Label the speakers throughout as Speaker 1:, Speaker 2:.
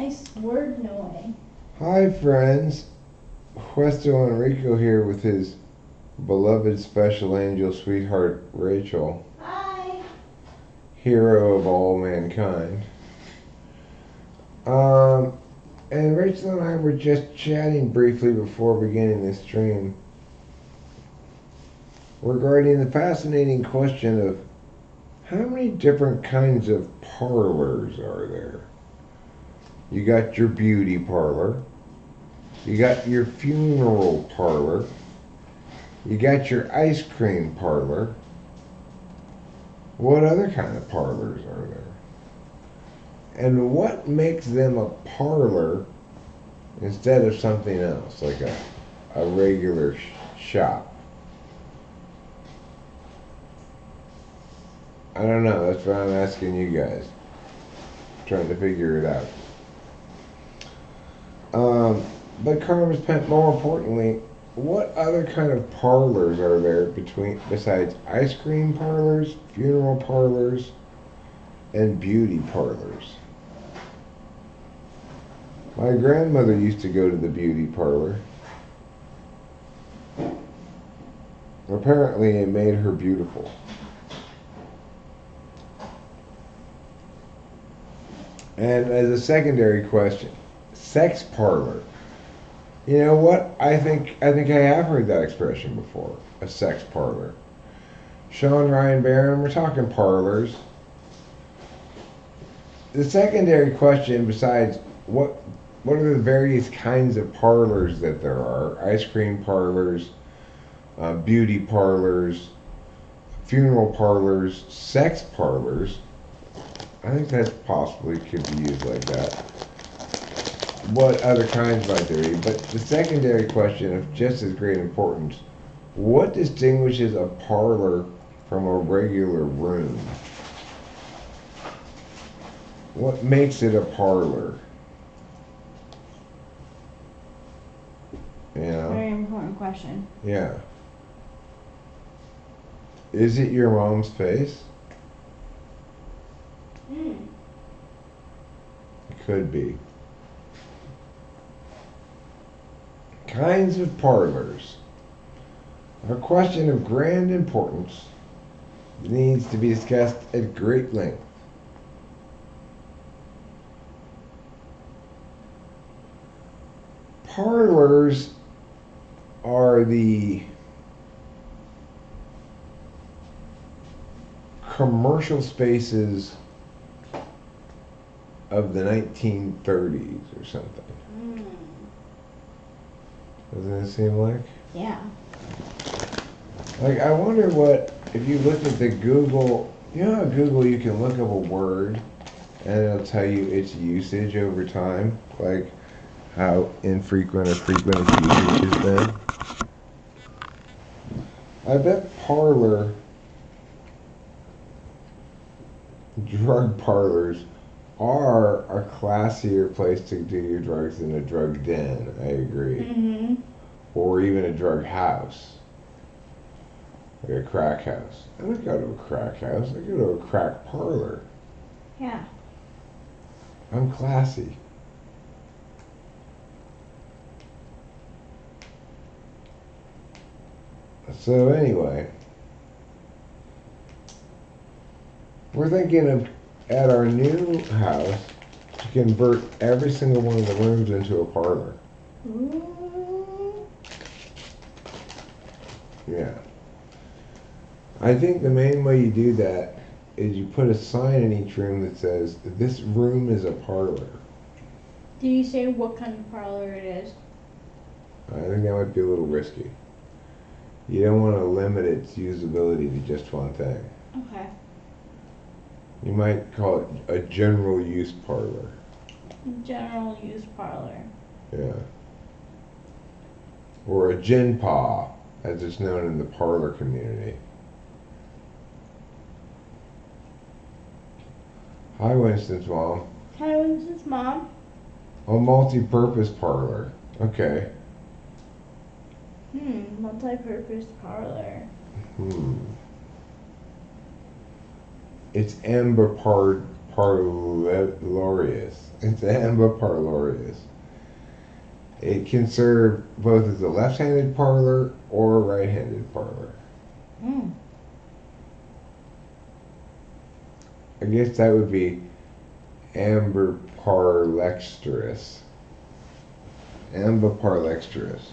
Speaker 1: Nice word, Noe.
Speaker 2: Hi, friends. Westo Enrico here with his beloved special angel sweetheart Rachel,
Speaker 1: Hi.
Speaker 2: hero of all mankind. Um, and Rachel and I were just chatting briefly before beginning this stream regarding the fascinating question of how many different kinds of parlors are there? You got your beauty parlor, you got your funeral parlor, you got your ice cream parlor. What other kind of parlors are there? And what makes them a parlor instead of something else, like a regular shop? I don't know. That's what I'm asking you guys. Trying to figure it out. But Carmen, more importantly, what other kind of parlors are there besides ice cream parlors, funeral parlors, and beauty parlors? My grandmother used to go to the beauty parlor. Apparently it made her beautiful. And as a secondary question, sex parlor. You know what? I think I have heard that expression before. A sex parlor. Sean Ryan Barron, we're talking parlors. The secondary question, besides what are the various kinds of parlors that there are? Ice cream parlors, beauty parlors, funeral parlors, sex parlors. I think that possibly could be used like that. What other kinds might there be? But the secondary question of just as great importance, what distinguishes a parlor from a regular room? What makes it a parlor? You know?
Speaker 1: Very important question.
Speaker 2: Yeah. Is it your mom's face? It could be. Kinds of parlors. A question of grand importance needs to be discussed at great length. Parlors are the commercial spaces of the 1930s or something. Doesn't it seem like?
Speaker 1: Yeah.
Speaker 2: Like, I wonder what, if you look at the Google, you know how Google you can look up a word and it'll tell you its usage over time? Like, how infrequent or frequent its usage has been? I bet parlor, drug parlors, are a classier place to do your drugs than a drug den, I agree. Or even a drug house. Like a crack house. I don't go to a crack house, I go to a crack parlor.
Speaker 1: Yeah.
Speaker 2: I'm classy. So anyway, we're thinking of, at our new house, to convert every single one of the rooms into a parlor.
Speaker 1: Ooh.
Speaker 2: Yeah. I think the main way you do that is you put a sign in each room that says, this room is a parlor.
Speaker 1: Did you say what kind of parlor it is?
Speaker 2: I think that might be a little risky. You don't want to limit its usability to just one thing.
Speaker 1: Okay.
Speaker 2: You might call it a general use parlor.
Speaker 1: General use parlor.
Speaker 2: Yeah. Or a gin pa, as it's known in the parlor community. Hi, Winston's mom.
Speaker 1: Hi, Winston's mom.
Speaker 2: A multi-purpose parlor. Okay.
Speaker 1: Multi-purpose parlor.
Speaker 2: It's amber parlorius. It's amba parlorius. It can serve both as a left-handed parlor or a right-handed parlor.
Speaker 1: Mm.
Speaker 2: I guess that would be amber parlexterus. Amba parlexterus.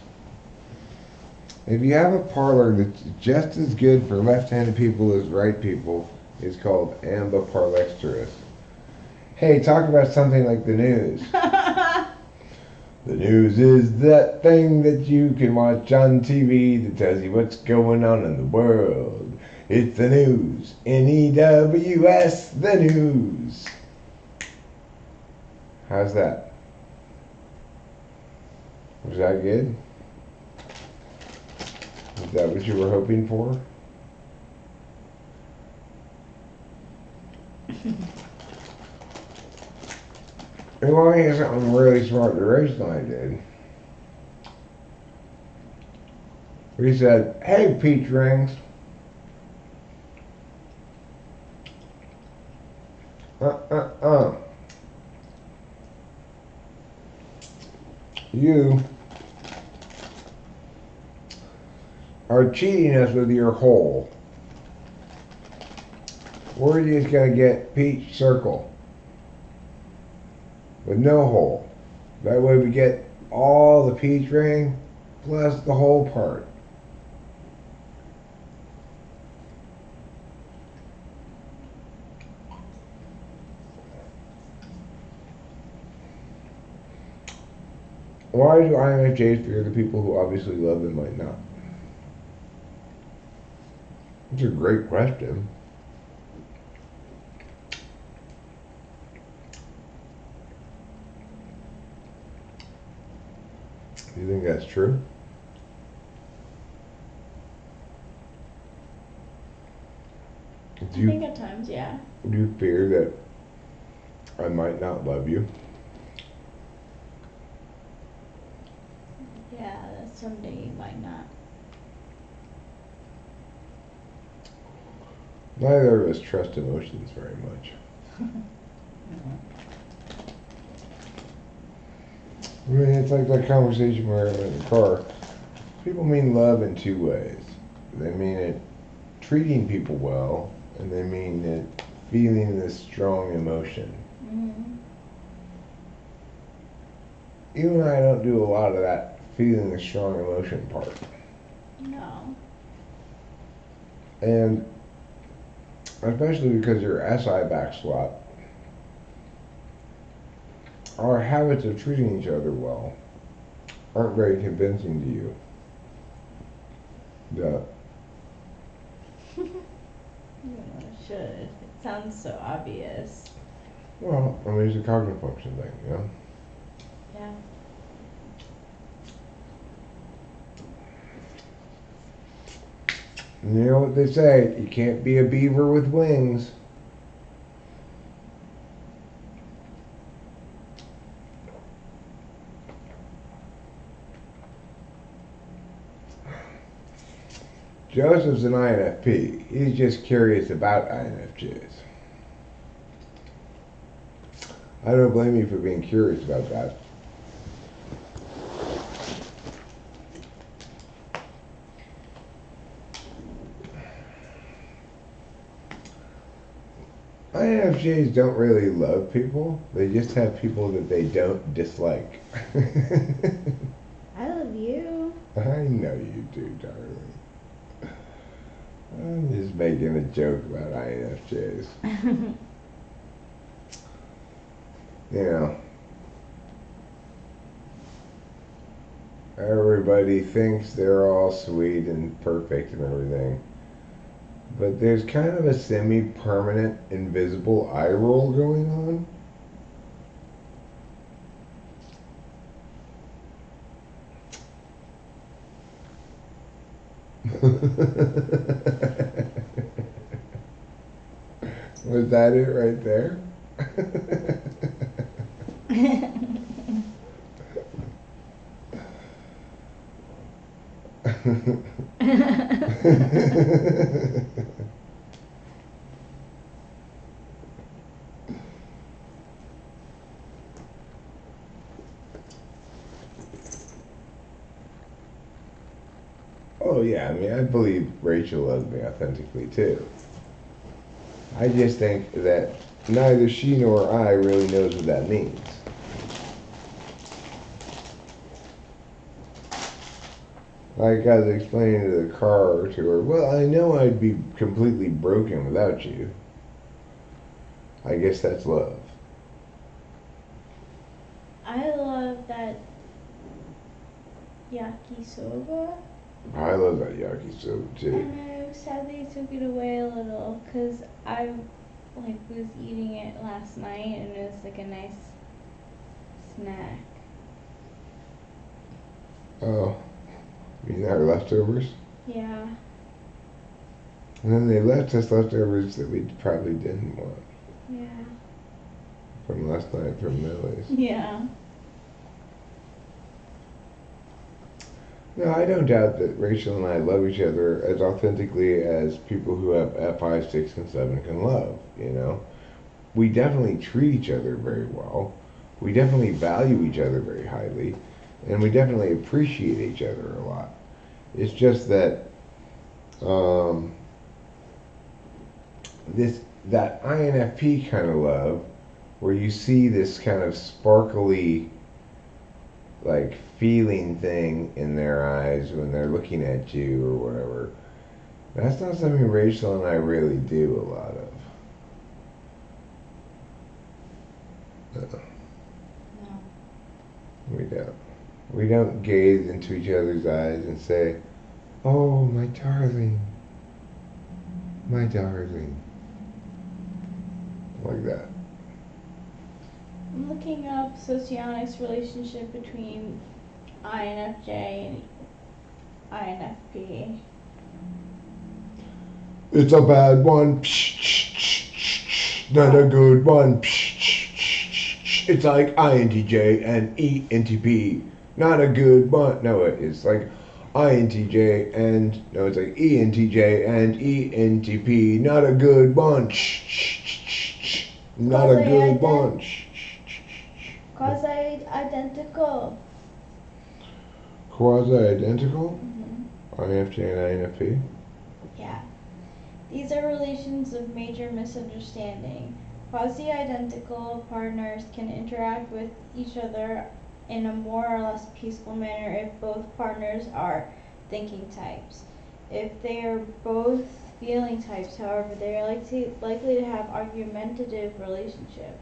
Speaker 2: If you have a parlor that's just as good for left-handed people as right people, it's called amba parlexterus. Hey, talk about something like the news. The news is that thing that you can watch on TV that tells you what's going on in the world. It's the news. N-E-W-S, the news. How's that? Was that good? Is that what you were hoping for? Well, I had something really smart the I did. He said, "Hey, peach rings. uh. You are cheating us with your hole. We're just going to get peach circle with no hole. That way we get all the peach ring plus the whole part." Why do INFJs fear the people who obviously love them might not? It's a great question. Do you think that's true?
Speaker 1: I think at times, yeah.
Speaker 2: Do you fear that I might not love you?
Speaker 1: Yeah, that someday you might not.
Speaker 2: Neither of us trust emotions very much. I mean, it's like that conversation we were having in the car. People mean love in two ways. They mean it treating people well, and they mean it feeling this strong emotion.
Speaker 1: Mm-hmm.
Speaker 2: You and I don't do a lot of that feeling the strong emotion part.
Speaker 1: No.
Speaker 2: And especially because you're SI back swap, our habits of treating each other well aren't very convincing to you. Yeah.
Speaker 1: Yeah, it should. It sounds so obvious.
Speaker 2: Well, I mean, it's a cognitive function thing, you know?
Speaker 1: Yeah.
Speaker 2: And you know what they say, you can't be a beaver with wings. Joseph's an INFP. He's just curious about INFJs. I don't blame you for being curious about that. INFJs don't really love people. They just have people that they don't dislike.
Speaker 1: I love you.
Speaker 2: I know you do, darling. I'm just making a joke about INFJs. You know, everybody thinks they're all sweet and perfect and everything. But there's kind of a semi-permanent invisible eye roll going on. Was that it right there? Oh yeah, I mean, I believe Rachel loves me authentically too. I just think that neither she nor I really knows what that means. Like I was explaining to the car to her, well, I know I'd be completely broken without you. I guess that's love.
Speaker 1: I love that yakisoba.
Speaker 2: I love that yakisoba
Speaker 1: I
Speaker 2: too.
Speaker 1: know, sadly I took it away a little because I was eating it last night and it was like a nice snack.
Speaker 2: Oh, you mean our leftovers?
Speaker 1: Yeah.
Speaker 2: And then they left us leftovers that we probably didn't want
Speaker 1: Yeah.
Speaker 2: from last night from Millie's.
Speaker 1: Yeah.
Speaker 2: No, I don't doubt that Rachel and I love each other as authentically as people who have F5, 6, and 7 can love, you know? We definitely treat each other very well. We definitely value each other very highly. And we definitely appreciate each other a lot. It's just that um, that INFP kind of love, where you see this kind of sparkly, like feeling thing in their eyes when they're looking at you or whatever. That's not something Rachel and I really do a lot of.
Speaker 1: No.
Speaker 2: We don't. We don't gaze into each other's eyes and say, "Oh, my darling, my darling," like that.
Speaker 1: I'm looking up socionics relationship between INFJ and INFP.
Speaker 2: It's a bad one. Not a good one. It's like INTJ and ENTP. Not a good one. No, it's like INTJ and no, it's like ENTJ and ENTP. Not a good one. Not a good one.
Speaker 1: Quasi-identical.
Speaker 2: Quasi-identical.
Speaker 1: Mm-hmm.
Speaker 2: INFJ and INFP.
Speaker 1: Yeah. These are relations of major misunderstanding. Quasi-identical partners can interact with each other in a more or less peaceful manner if both partners are thinking types. If they are both feeling types, however, they are likely to have argumentative relationship.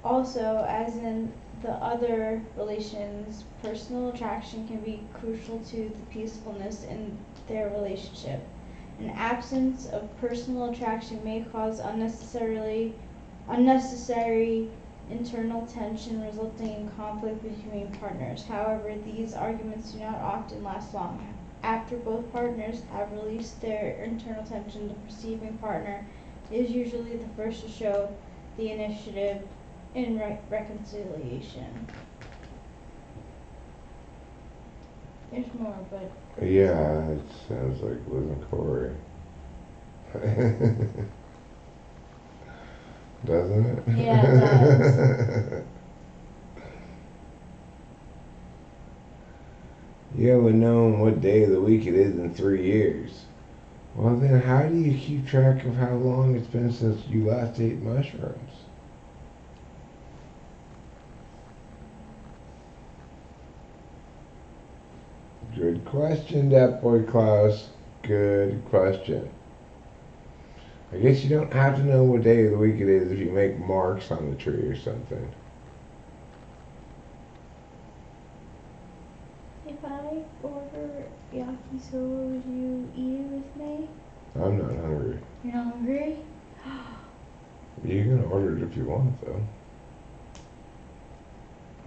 Speaker 1: Also, as in the other relations, personal attraction can be crucial to the peacefulness in their relationship. An absence of personal attraction may cause unnecessary internal tension resulting in conflict between partners. However, these arguments do not often last long. After both partners have released their internal tension, the perceiving partner is usually the first to show the initiative in reconciliation. There's more, but
Speaker 2: Yeah, it sounds like Liz and Corey. Doesn't it?
Speaker 1: Yeah, it does.
Speaker 2: You haven't known what day of the week it is in 3 years. Well, then how do you keep track of how long it's been since you last ate mushrooms? Good question, that boy Klaus. Good question. I guess you don't have to know what day of the week it is if you make marks on the tree or something.
Speaker 1: if I order yakisoba, would you eat it with me?
Speaker 2: I'm not hungry.
Speaker 1: You're not hungry?
Speaker 2: You can order it if you want, though.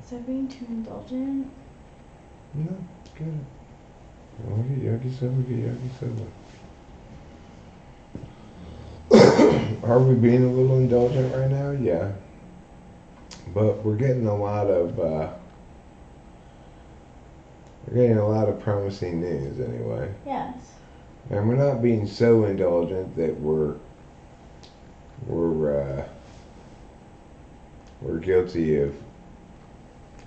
Speaker 1: Is that being too indulgent?
Speaker 2: No, get it. You want to get yakisoba, get yakisoba. Are we being a little indulgent right now? Yeah. But we're getting a lot of promising news anyway.
Speaker 1: Yes.
Speaker 2: And we're not being so indulgent that we're we're guilty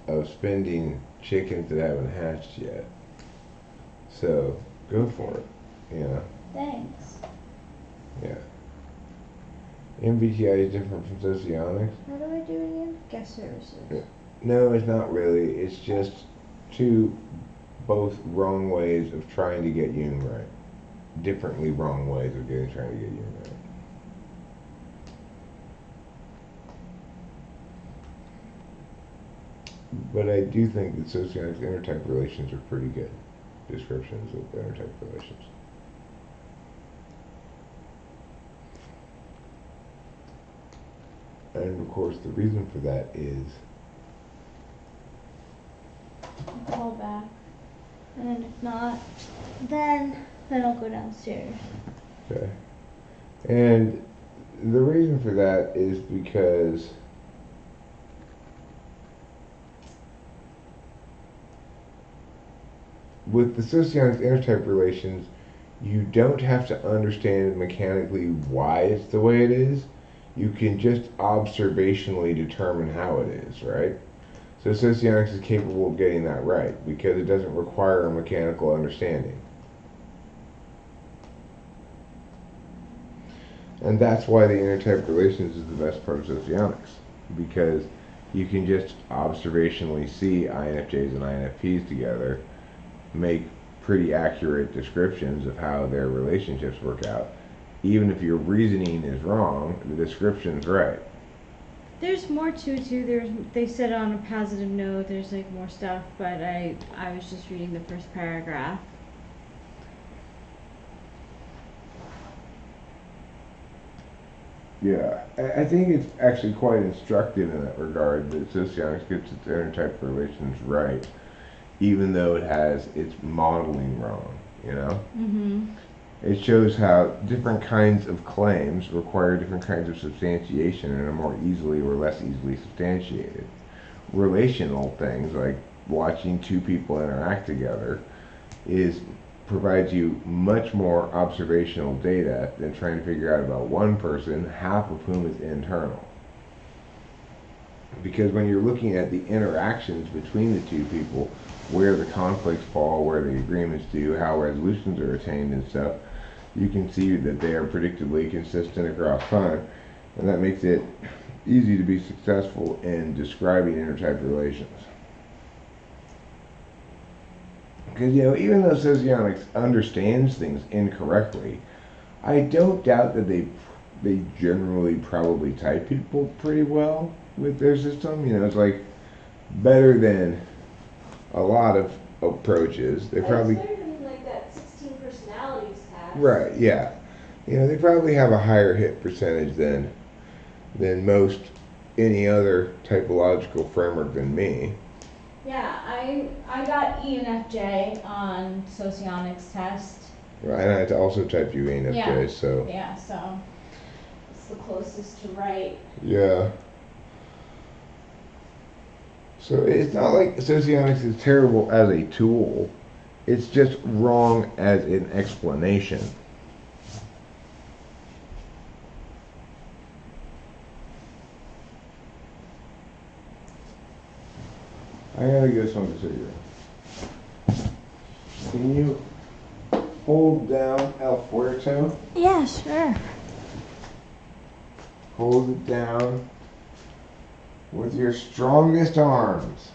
Speaker 2: of spending chickens that haven't hatched yet. So go for it. You know.
Speaker 1: Thanks.
Speaker 2: Yeah. MBTI is different from socionics.
Speaker 1: How do I do it again? Guest services.
Speaker 2: Yeah. No, it's not really. It's just two both wrong ways of trying to get Jung right. Differently wrong ways of trying to get Jung right. But I do think that socionics intertype relations are pretty good descriptions of intertype relations. And of course, the reason for that is
Speaker 1: Call back. And then if not, then I'll go downstairs.
Speaker 2: okay. And the reason for that is because with the socionics intertype relations, you don't have to understand mechanically why it's the way it is. You can just observationally determine how it is, right? So socionics is capable of getting that right because it doesn't require a mechanical understanding. And that's why the intertype relations is the best part of socionics, because you can just observationally see INFJs and INFPs together, make pretty accurate descriptions of how their relationships work out. Even if your reasoning is wrong, the description's right.
Speaker 1: There's more to it too. They said on a positive note, there's like more stuff, but I was just reading the first paragraph.
Speaker 2: Yeah, I think it's actually quite instructive in that regard that socionics gets its intertype relations right, even though it has its modeling wrong, you know?
Speaker 1: Mm-hmm.
Speaker 2: It shows how different kinds of claims require different kinds of substantiation and are more easily or less easily substantiated. Relational things like watching two people interact together provides you much more observational data than trying to figure out about one person, half of whom is internal. Because when you're looking at the interactions between the two people, where the conflicts fall, where the agreements do, how resolutions are attained and stuff, you can see that they are predictably consistent across time, and that makes it easy to be successful in describing intertype relations. Because, you know, even though socionics understands things incorrectly, I don't doubt that they generally probably type people pretty well with their system. You know, it's like better than a lot of approaches. They probably
Speaker 3: It's better than like that 16 personalities test.
Speaker 2: right, yeah. You know, they probably have a higher hit percentage than most any other typological framework than me.
Speaker 1: Yeah, I got ENFJ on socionics test.
Speaker 2: Right, and I also typed you ENFJ,
Speaker 1: Yeah.
Speaker 2: so
Speaker 1: Yeah, so it's the closest to right.
Speaker 2: yeah. So it's not like socionics is terrible as a tool. It's just wrong as an explanation. I gotta go smoke a cigarette. Can you hold down El Fuerte?
Speaker 1: Yeah, sure.
Speaker 2: Hold it down with your strongest arms.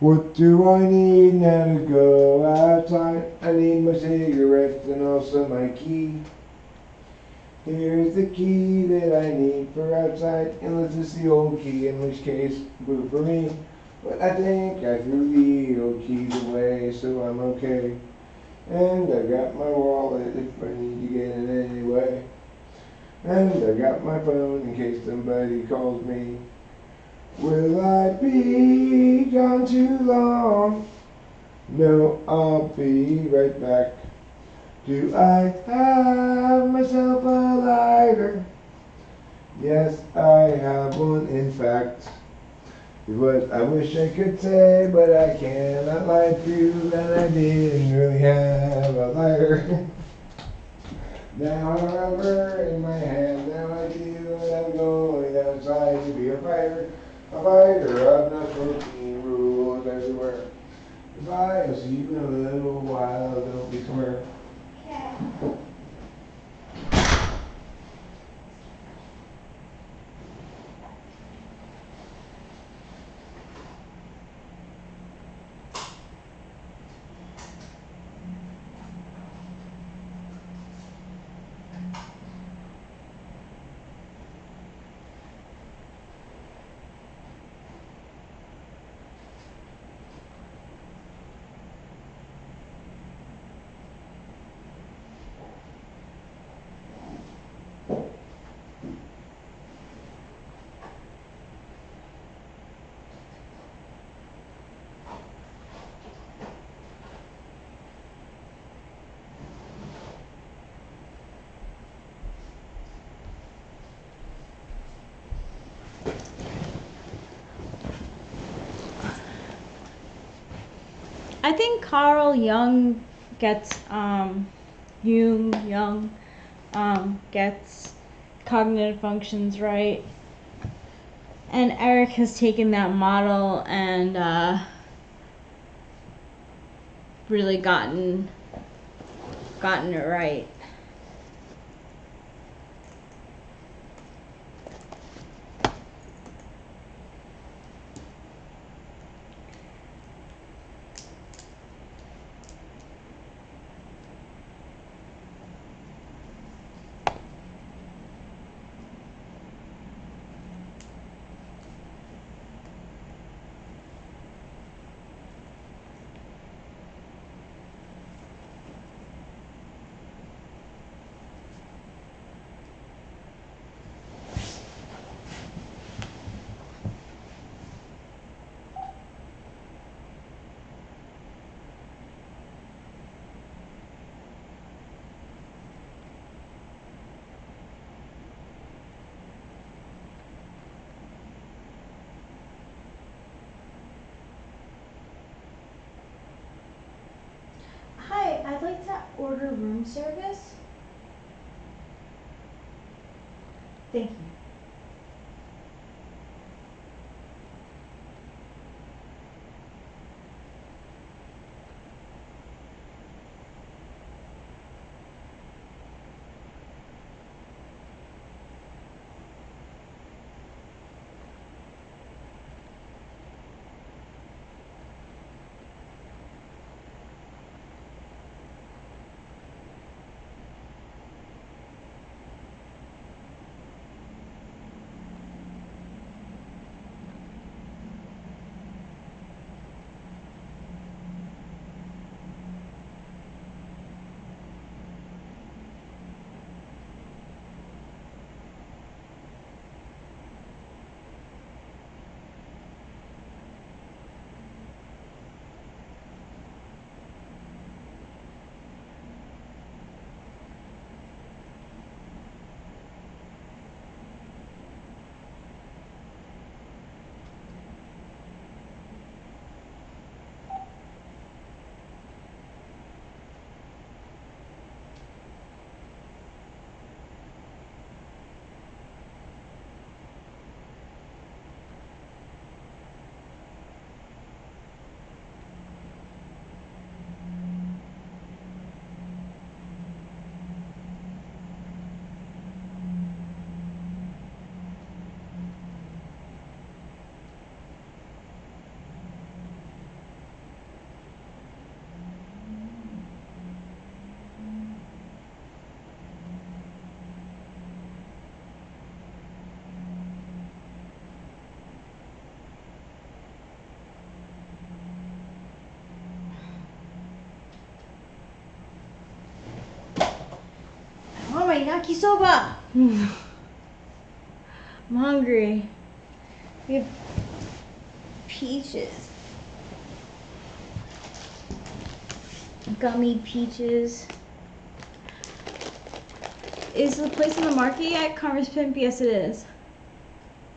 Speaker 2: What do I need now to go outside? I need my cigarettes and also my key. Here's the key that I need for outside, unless it's the old key, in which case, boo for me. But I think I threw the old keys away, so I'm okay. And I got my wallet if I need to get it anyway. And I got my phone in case somebody calls me. Will I be gone too long? No, I'll be right back. Do I have myself a lighter? Yes, I have one, in fact. What I wish I could say, but I cannot lie to you that I didn't really have a lighter. Now I have her in my hand, now I do, and I'm going outside to be a fighter of no smoking rules everywhere. Goodbye. I'll see you in a little while. Don't be somewhere.
Speaker 1: Okay. I think Carl Jung gets Jung gets cognitive functions right, and Eric has taken that model and really gotten it right. Hi, I'd like to order room service. Thank you. Oh my yakisoba! I'm hungry. We have peaches. Gummy peaches. Is the place in the market yet? Karma's Pimp? Yes, it is.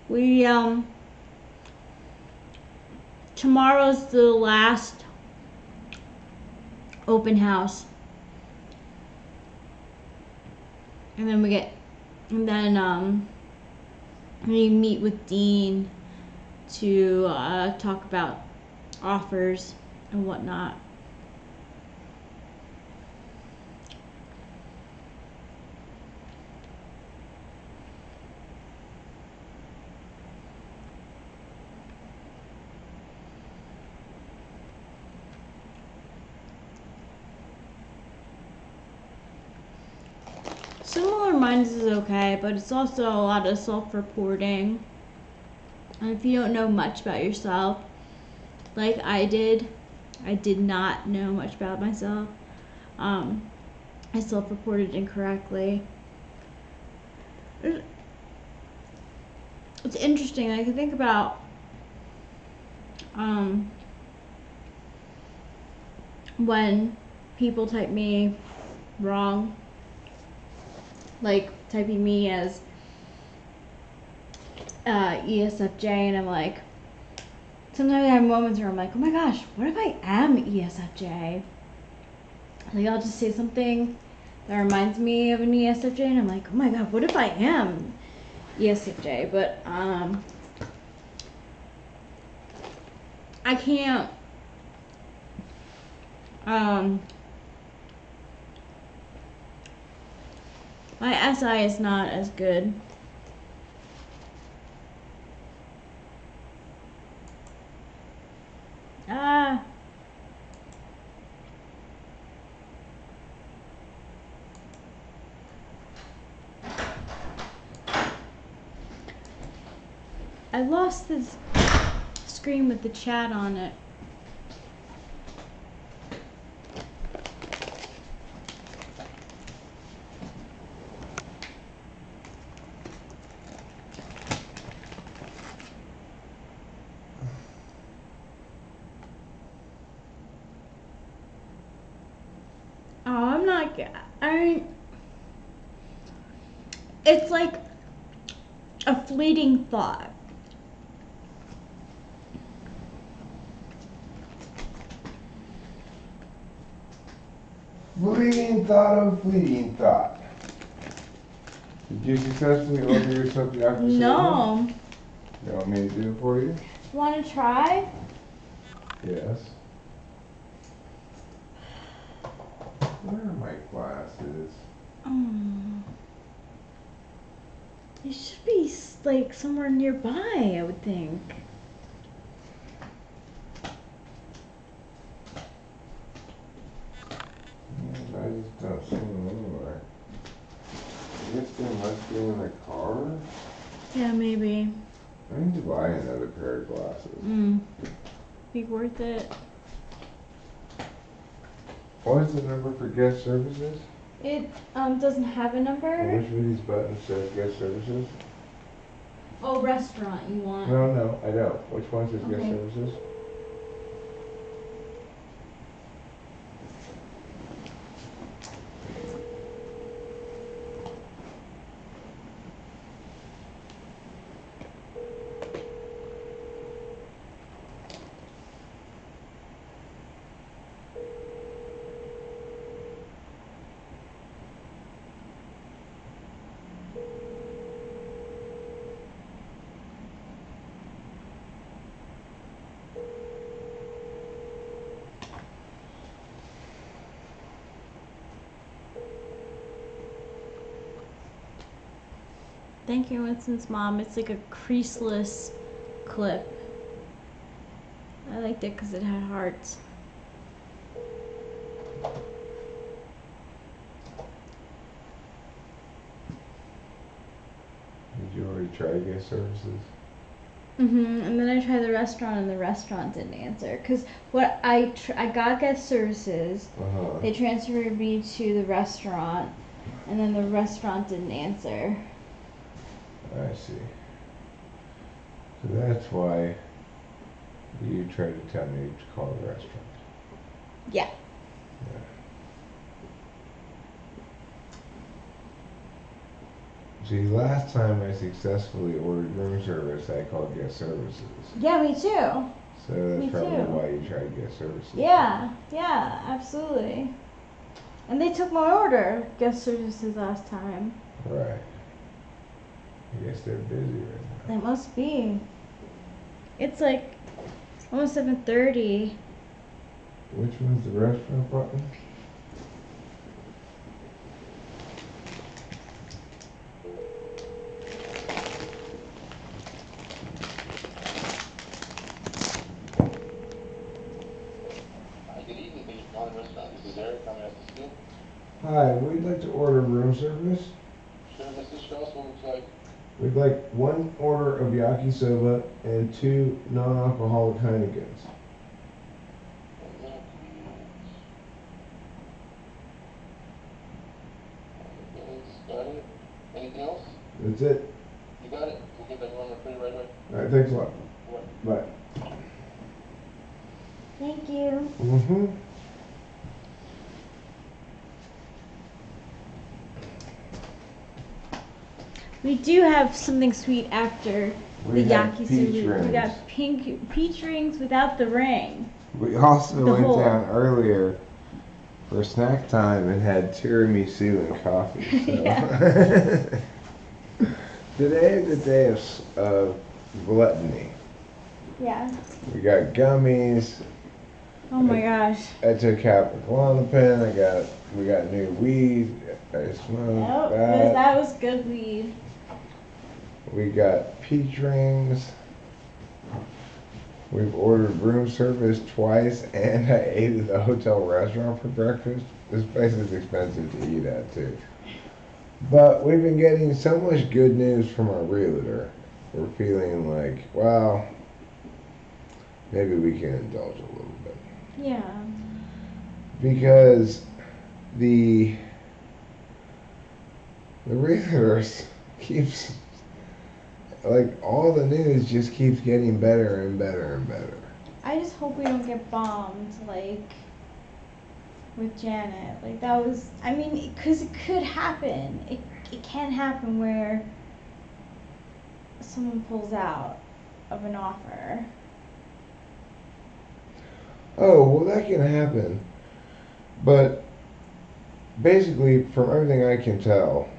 Speaker 1: We, tomorrow's the last open house. And then we meet with Dean to talk about offers and whatnot. Similar Minds is okay, but it's also a lot of self-reporting. And if you don't know much about yourself, like I did not know much about myself. I self-reported incorrectly. It's interesting. I can think about when people type me wrong, like typing me as ESFJ, and I'm like, sometimes I have moments where I'm like, oh my gosh, what if I am ESFJ? Like I'll just say something that reminds me of an ESFJ, and I'm like, oh my god, what if I am ESFJ? But I can't my SI is not as good. I lost this screen with the chat on it. Oh, I'm not. It's like a fleeting thought.
Speaker 2: Fleeting thought of fleeting thought. Did you successfully order yourself the after
Speaker 1: No.
Speaker 2: You want me to do it for you?
Speaker 1: Want to try?
Speaker 2: Yes. Where are my glasses?
Speaker 1: It should be like somewhere nearby, I would think.
Speaker 2: I just don't see them anywhere. I guess they must be in the car.
Speaker 1: Yeah, maybe.
Speaker 2: I need to buy another pair of glasses.
Speaker 1: Be worth it.
Speaker 2: What is the number for guest services?
Speaker 1: It doesn't have a number.
Speaker 2: Which of these buttons says guest services?
Speaker 1: Oh, restaurant you want.
Speaker 2: No, I don't. Which one says guest
Speaker 1: Okay.
Speaker 2: services?
Speaker 1: Thank you, Winston's mom. It's like a creaseless clip. I liked it because it had hearts.
Speaker 2: Did you already try guest services?
Speaker 1: And then I tried the restaurant, and the restaurant didn't answer. Cause what I got guest services. They transferred me to the restaurant, and then the restaurant didn't answer.
Speaker 2: I see. So that's why you tried to tell me to call the restaurant.
Speaker 1: Yeah.
Speaker 2: See, last time I successfully ordered room service, I called guest services.
Speaker 1: Yeah, me too.
Speaker 2: So that's
Speaker 1: Me
Speaker 2: probably
Speaker 1: too.
Speaker 2: why you tried guest services.
Speaker 1: Yeah, absolutely. And they took my order, guest services, last time.
Speaker 2: Right. I guess they're busy right now.
Speaker 1: It must be. It's like almost 7:30.
Speaker 2: Which one's the restaurant button?
Speaker 4: Good evening, thank you for calling the restaurant. This is Eric, how may I assist you?
Speaker 2: Hi, we'd like to order room service.
Speaker 4: Sure, Mrs. Strauss, what would you like?
Speaker 2: We'd like one order of yakisoba and 2 non-alcoholic Heinekens.
Speaker 4: Got it. Anything else?
Speaker 2: That's it.
Speaker 4: You got it. We'll get that order for you right away.
Speaker 2: Alright, thanks a lot.
Speaker 4: What?
Speaker 2: Bye.
Speaker 1: Thank you.
Speaker 2: Mm-hmm.
Speaker 1: We do have something sweet after
Speaker 2: We
Speaker 1: the
Speaker 2: had peach
Speaker 1: yakisoba. We
Speaker 2: rings.
Speaker 1: got pink peach rings without the ring.
Speaker 2: We also
Speaker 1: The
Speaker 2: went
Speaker 1: whole-
Speaker 2: down earlier for snack time and had tiramisu and coffee. So. Today is the day of gluttony.
Speaker 1: Yeah.
Speaker 2: We got gummies.
Speaker 1: Oh my gosh.
Speaker 2: I took half a Klonopin. We got new weed. I smoked
Speaker 1: Nope,
Speaker 2: that.
Speaker 1: that was good weed.
Speaker 2: We got peach rings. We've ordered room service twice, and I ate at the hotel restaurant for breakfast. This place is expensive to eat at, too. But we've been getting so much good news from our realtor. We're feeling like, well, maybe we can indulge a little bit.
Speaker 1: Yeah.
Speaker 2: Because the realtors keeps, like, all the news just keeps getting better and better and better.
Speaker 1: I just hope we don't get bombed, like, with Janet. Like, that was, I mean, because it could happen. It can happen where someone pulls out of an offer.
Speaker 2: Oh, well, that can happen. But basically, from everything I can tell,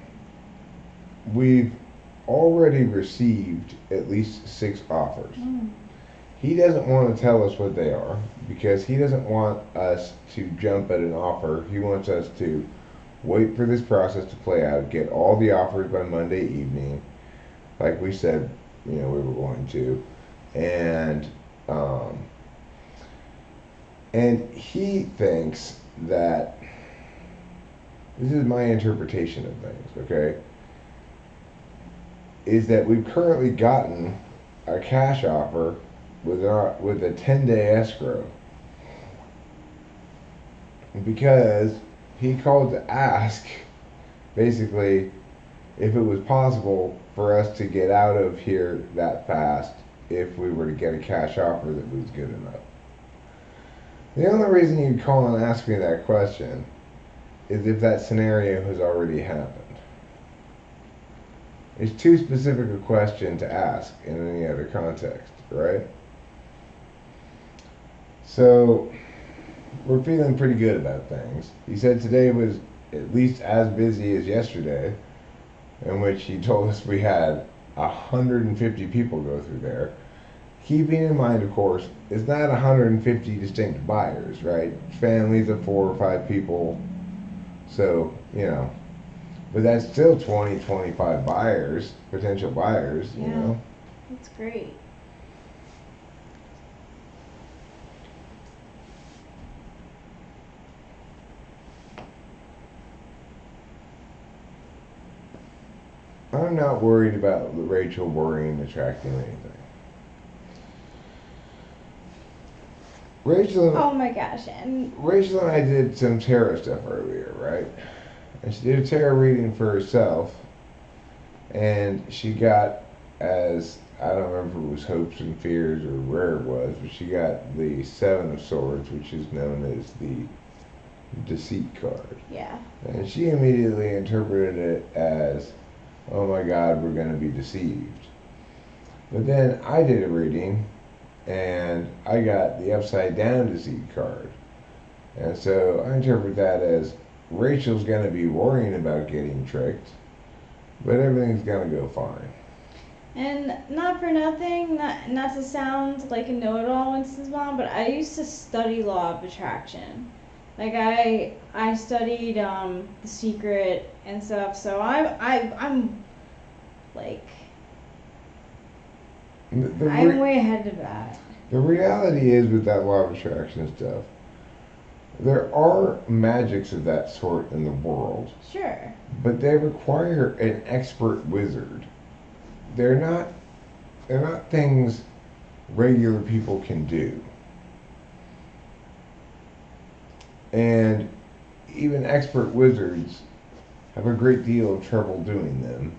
Speaker 2: we've already received at least 6 offers. He doesn't want to tell us what they are because he doesn't want us to jump at an offer. He wants us to wait for this process to play out, get all the offers by Monday evening, like we said, we were going to, and he thinks that this is my interpretation of things, okay? Is that we've currently gotten a cash offer with a 10-day escrow because he called to ask basically if it was possible for us to get out of here that fast if we were to get a cash offer that was good enough. The only reason you'd call and ask me that question is if that scenario has already happened. It's too specific a question to ask in any other context, right? So, we're feeling pretty good about things. He said today was at least as busy as yesterday, in which he told us we had 150 people go through there. Keeping in mind, of course, it's not 150 distinct buyers, right? Families of 4 or 5 people. So, but that's still 20, 25 buyers, potential buyers,
Speaker 1: Yeah. That's great.
Speaker 2: I'm not worried about Rachel worrying, attracting anything.
Speaker 1: Oh my gosh, and
Speaker 2: Rachel and I did some tarot stuff earlier, right? And she did a tarot reading for herself, and she got, as I don't remember if it was hopes and fears or where it was, but she got the 7 of Swords, which is known as the deceit card.
Speaker 1: yeah.
Speaker 2: And she immediately interpreted it as, oh my God, we're going to be deceived. But then I did a reading, and I got the upside down deceit card. And so I interpret that as Rachel's going to be worrying about getting tricked, but everything's going to go fine.
Speaker 1: And not for nothing, not to sound like a know-it-all, Winston's mom, but I used to study law of attraction. Like I studied The Secret and stuff, so I'm like I'm way ahead of that.
Speaker 2: The reality is with that law of attraction stuff, there are magics of that sort in the world,
Speaker 1: Sure.
Speaker 2: but they require an expert wizard. They're not they're not things regular people can do. And even expert wizards have a great deal of trouble doing them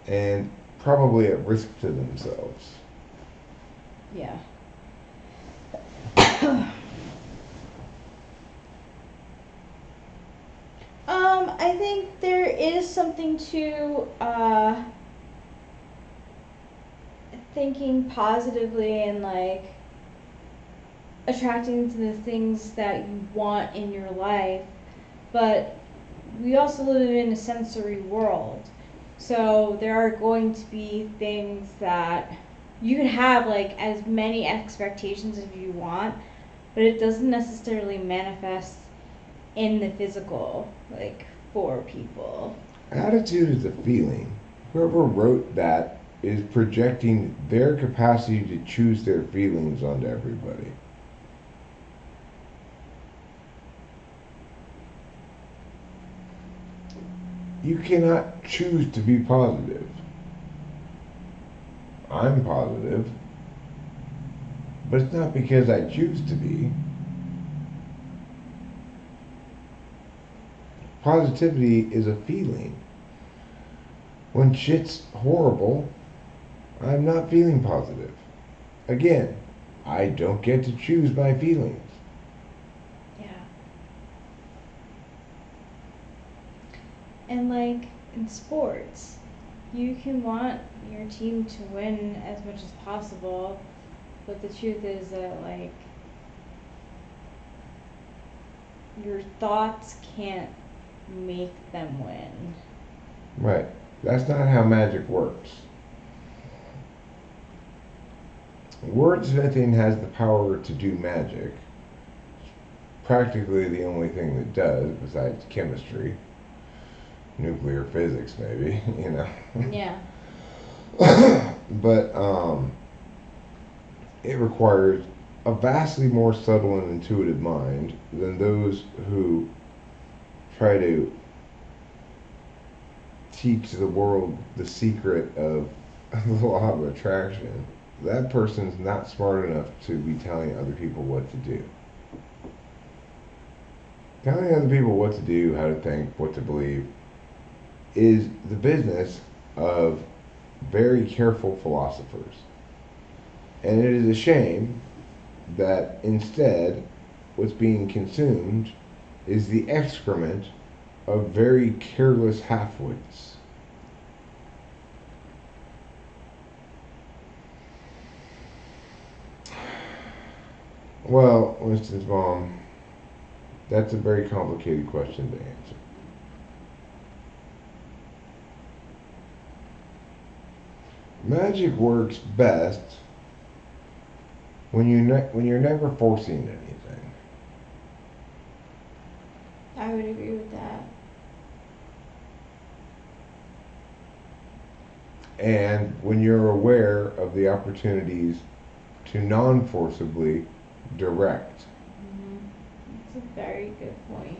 Speaker 2: and probably at risk to themselves.
Speaker 1: Yeah. I think there is something to thinking positively and like attracting to the things that you want in your life, but we also live in a sensory world. So there are going to be things that you can have like as many expectations as you want, but it doesn't necessarily manifest in the physical, like for people.
Speaker 2: Attitude is a feeling. Whoever wrote that is projecting their capacity to choose their feelings onto everybody. You cannot choose to be positive. I'm positive, but it's not because I choose to be. Positivity is a feeling. When shit's horrible, I'm not feeling positive. Again, I don't get to choose my feelings.
Speaker 1: Yeah. And like in sports, you can want your team to win as much as possible, but the truth is that like your thoughts can't make them win.
Speaker 2: Right. That's not how magic works. Wordsmithing has the power to do magic. Practically the only thing that does, besides chemistry, nuclear physics, maybe, you know.
Speaker 1: Yeah.
Speaker 2: But it requires a vastly more subtle and intuitive mind than those who try to teach the world the secret of the law of attraction. That person's not smart enough to be telling other people what to do. Telling other people what to do, how to think, what to believe, is the business of very careful philosophers. And it is a shame that instead what's being consumed is the excrement of very careless halfwits. Well, Winston's mom, that's a very complicated question to answer. Magic works best when you're never forcing anything.
Speaker 1: I would agree with that.
Speaker 2: And when you're aware of the opportunities to non-forcibly direct.
Speaker 1: That's a very good point.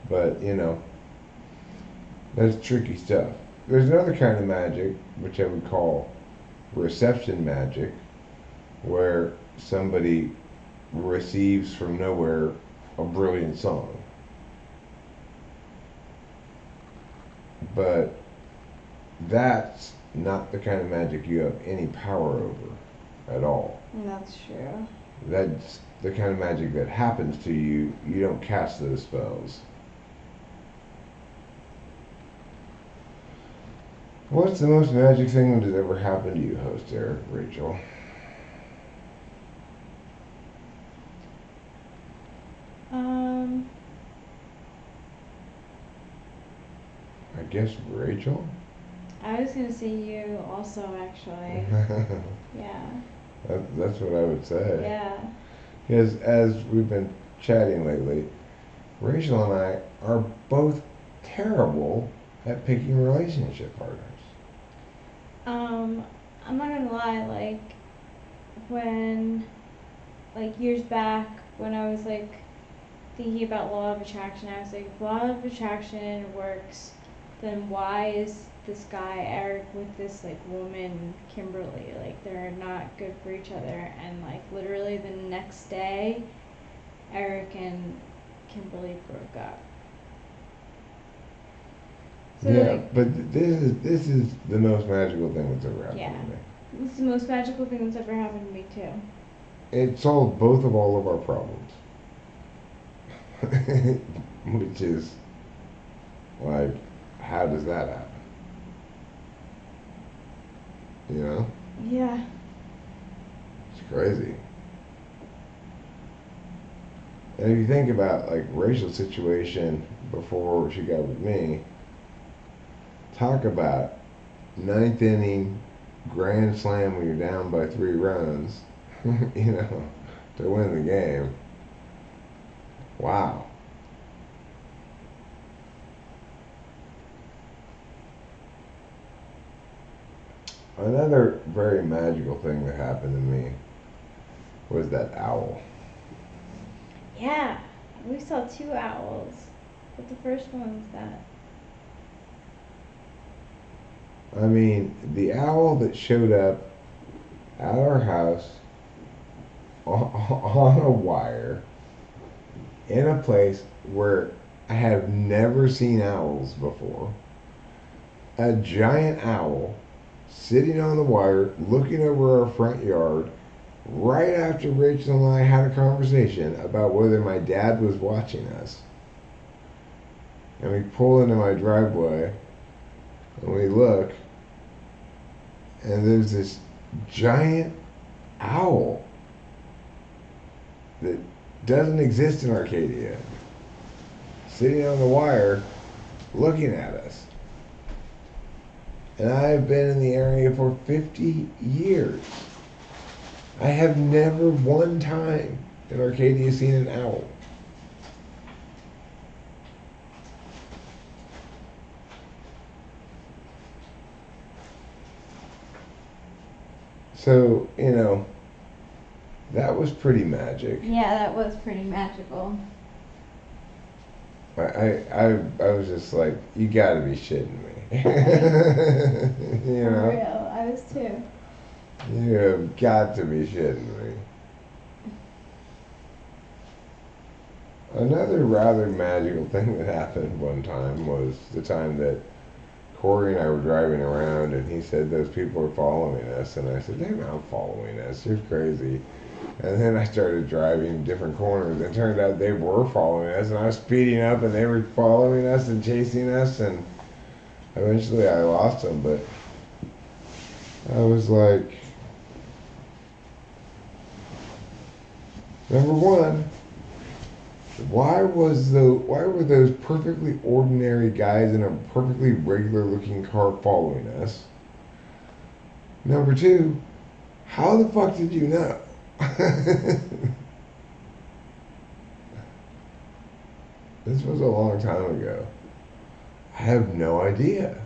Speaker 2: But, you know, that's tricky stuff. There's another kind of magic, which I would call reception magic, where somebody receives from nowhere a brilliant song. But that's not the kind of magic you have any power over at all.
Speaker 1: That's true.
Speaker 2: That's the kind of magic that happens to you. You don't cast those spells. What's the most magic thing that has ever happened to you, host Eric, Rachel?
Speaker 1: Um,
Speaker 2: guess Rachel?
Speaker 1: I was gonna say you also, actually. Yeah.
Speaker 2: That's what I would say.
Speaker 1: Yeah.
Speaker 2: Because as we've been chatting lately, Rachel and I are both terrible at picking relationship partners.
Speaker 1: I'm not gonna lie, when, years back, when I was, thinking about law of attraction, I was like, if law of attraction works, then why is this guy Eric with this woman Kimberly, they're not good for each other? And literally the next day Eric and Kimberly broke up. So
Speaker 2: Yeah, but this is the most magical thing that's ever happened
Speaker 1: Yeah.
Speaker 2: to me.
Speaker 1: This is the most magical thing that's ever happened to me too.
Speaker 2: It solved both of all of our problems. Which is how does that happen? You know?
Speaker 1: Yeah.
Speaker 2: It's crazy. And if you think about Rachel's situation before she got with me, talk about ninth inning grand slam when you're down by 3 runs, to win the game. Wow. Another very magical thing that happened to me was that owl.
Speaker 1: Yeah. We saw 2 owls. But the first one was that.
Speaker 2: I mean, the owl that showed up at our house on a wire in a place where I have never seen owls before. A giant owl sitting on the wire looking over our front yard right after Rachel and I had a conversation about whether my dad was watching us. And we pull into my driveway and we look, and there's this giant owl that doesn't exist in Arcadia sitting on the wire looking at us. And I've been in the area for 50 years. I have never one time in Arcadia seen an owl. So, that was pretty magic.
Speaker 1: Yeah, that was pretty magical.
Speaker 2: I was just like, you gotta be shitting me.
Speaker 1: For real, I was too.
Speaker 2: You have got to be shitting me. Another rather magical thing that happened one time was the time that Corey and I were driving around, and he said those people are following us, and I said, they're not following us, you're crazy. And then I started driving different corners, and it turned out they were following us, and I was speeding up, and they were following us and chasing us, and eventually I lost them, but I was like, number one, why were those perfectly ordinary guys in a perfectly regular looking car following us? Number two, how the fuck did you know? This was a long time ago. I have no idea.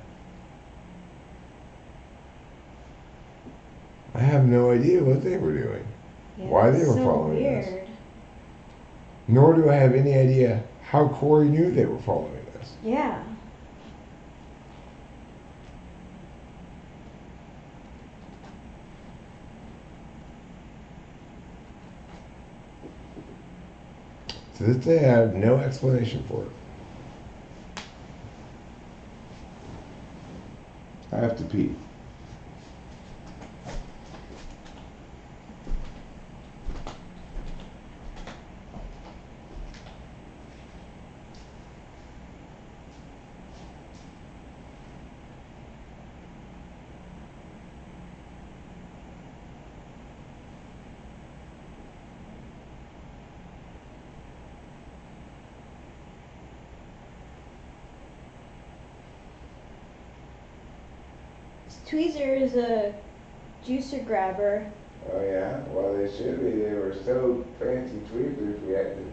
Speaker 2: I have no idea what they were doing.
Speaker 1: Yeah,
Speaker 2: Why they were
Speaker 1: so
Speaker 2: following us.
Speaker 1: weird.
Speaker 2: Nor do I have any idea how Corey knew they were following us.
Speaker 1: Yeah.
Speaker 2: To this day, I have no explanation for it. I have to pee.
Speaker 1: tweezer is a juicer grabber.
Speaker 2: Oh yeah? Well, they should be. They were so fancy tweezers, we had to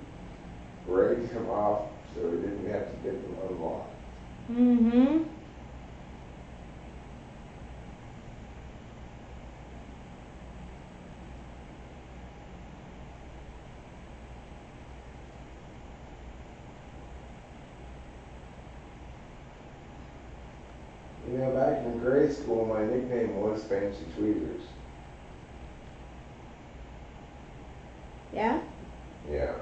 Speaker 2: break them off so we didn't have to get them unlocked.
Speaker 1: Mm-hmm.
Speaker 2: You know, back in grade school, my nickname was Fancy Tweezers.
Speaker 1: Yeah?
Speaker 2: Yeah.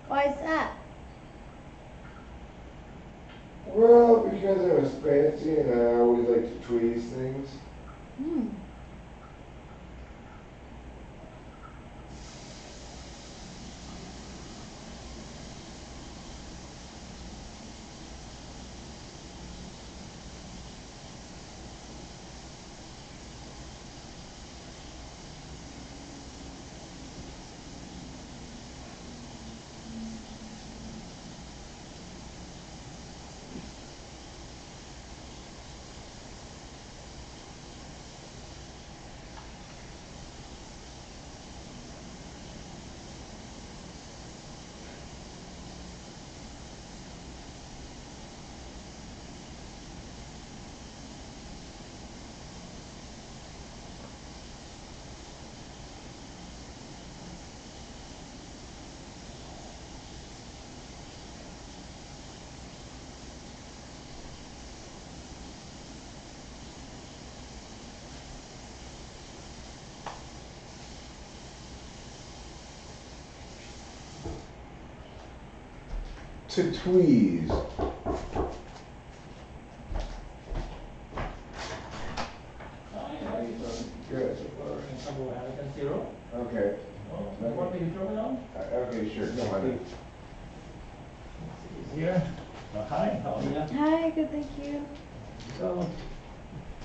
Speaker 1: Why is that?
Speaker 2: Well, because I was fancy and I always like to tweeze things.
Speaker 1: Hmm.
Speaker 2: To tweeze. Good. Okay. Okay, sure. Come on in.
Speaker 5: Here. Hi, how are you?
Speaker 1: Hi, good, thank you.
Speaker 5: So,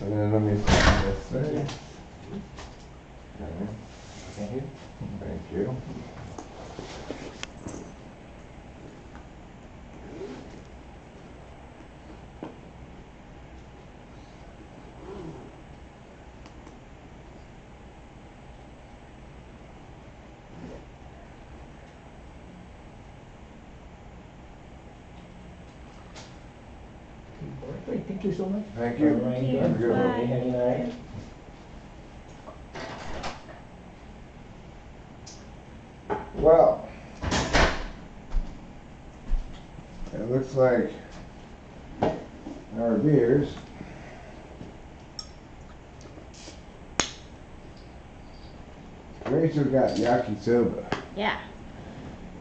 Speaker 2: And then let me sign this thing. Okay.
Speaker 5: thank you.
Speaker 2: Thank you.
Speaker 5: Perfect, thank you so much.
Speaker 2: Thank you.
Speaker 5: Thank
Speaker 1: you.
Speaker 2: Have a good one.
Speaker 1: Bye.
Speaker 5: Have a good night.
Speaker 2: Well, it looks like our beers Rachel got yakisoba.
Speaker 1: Yeah.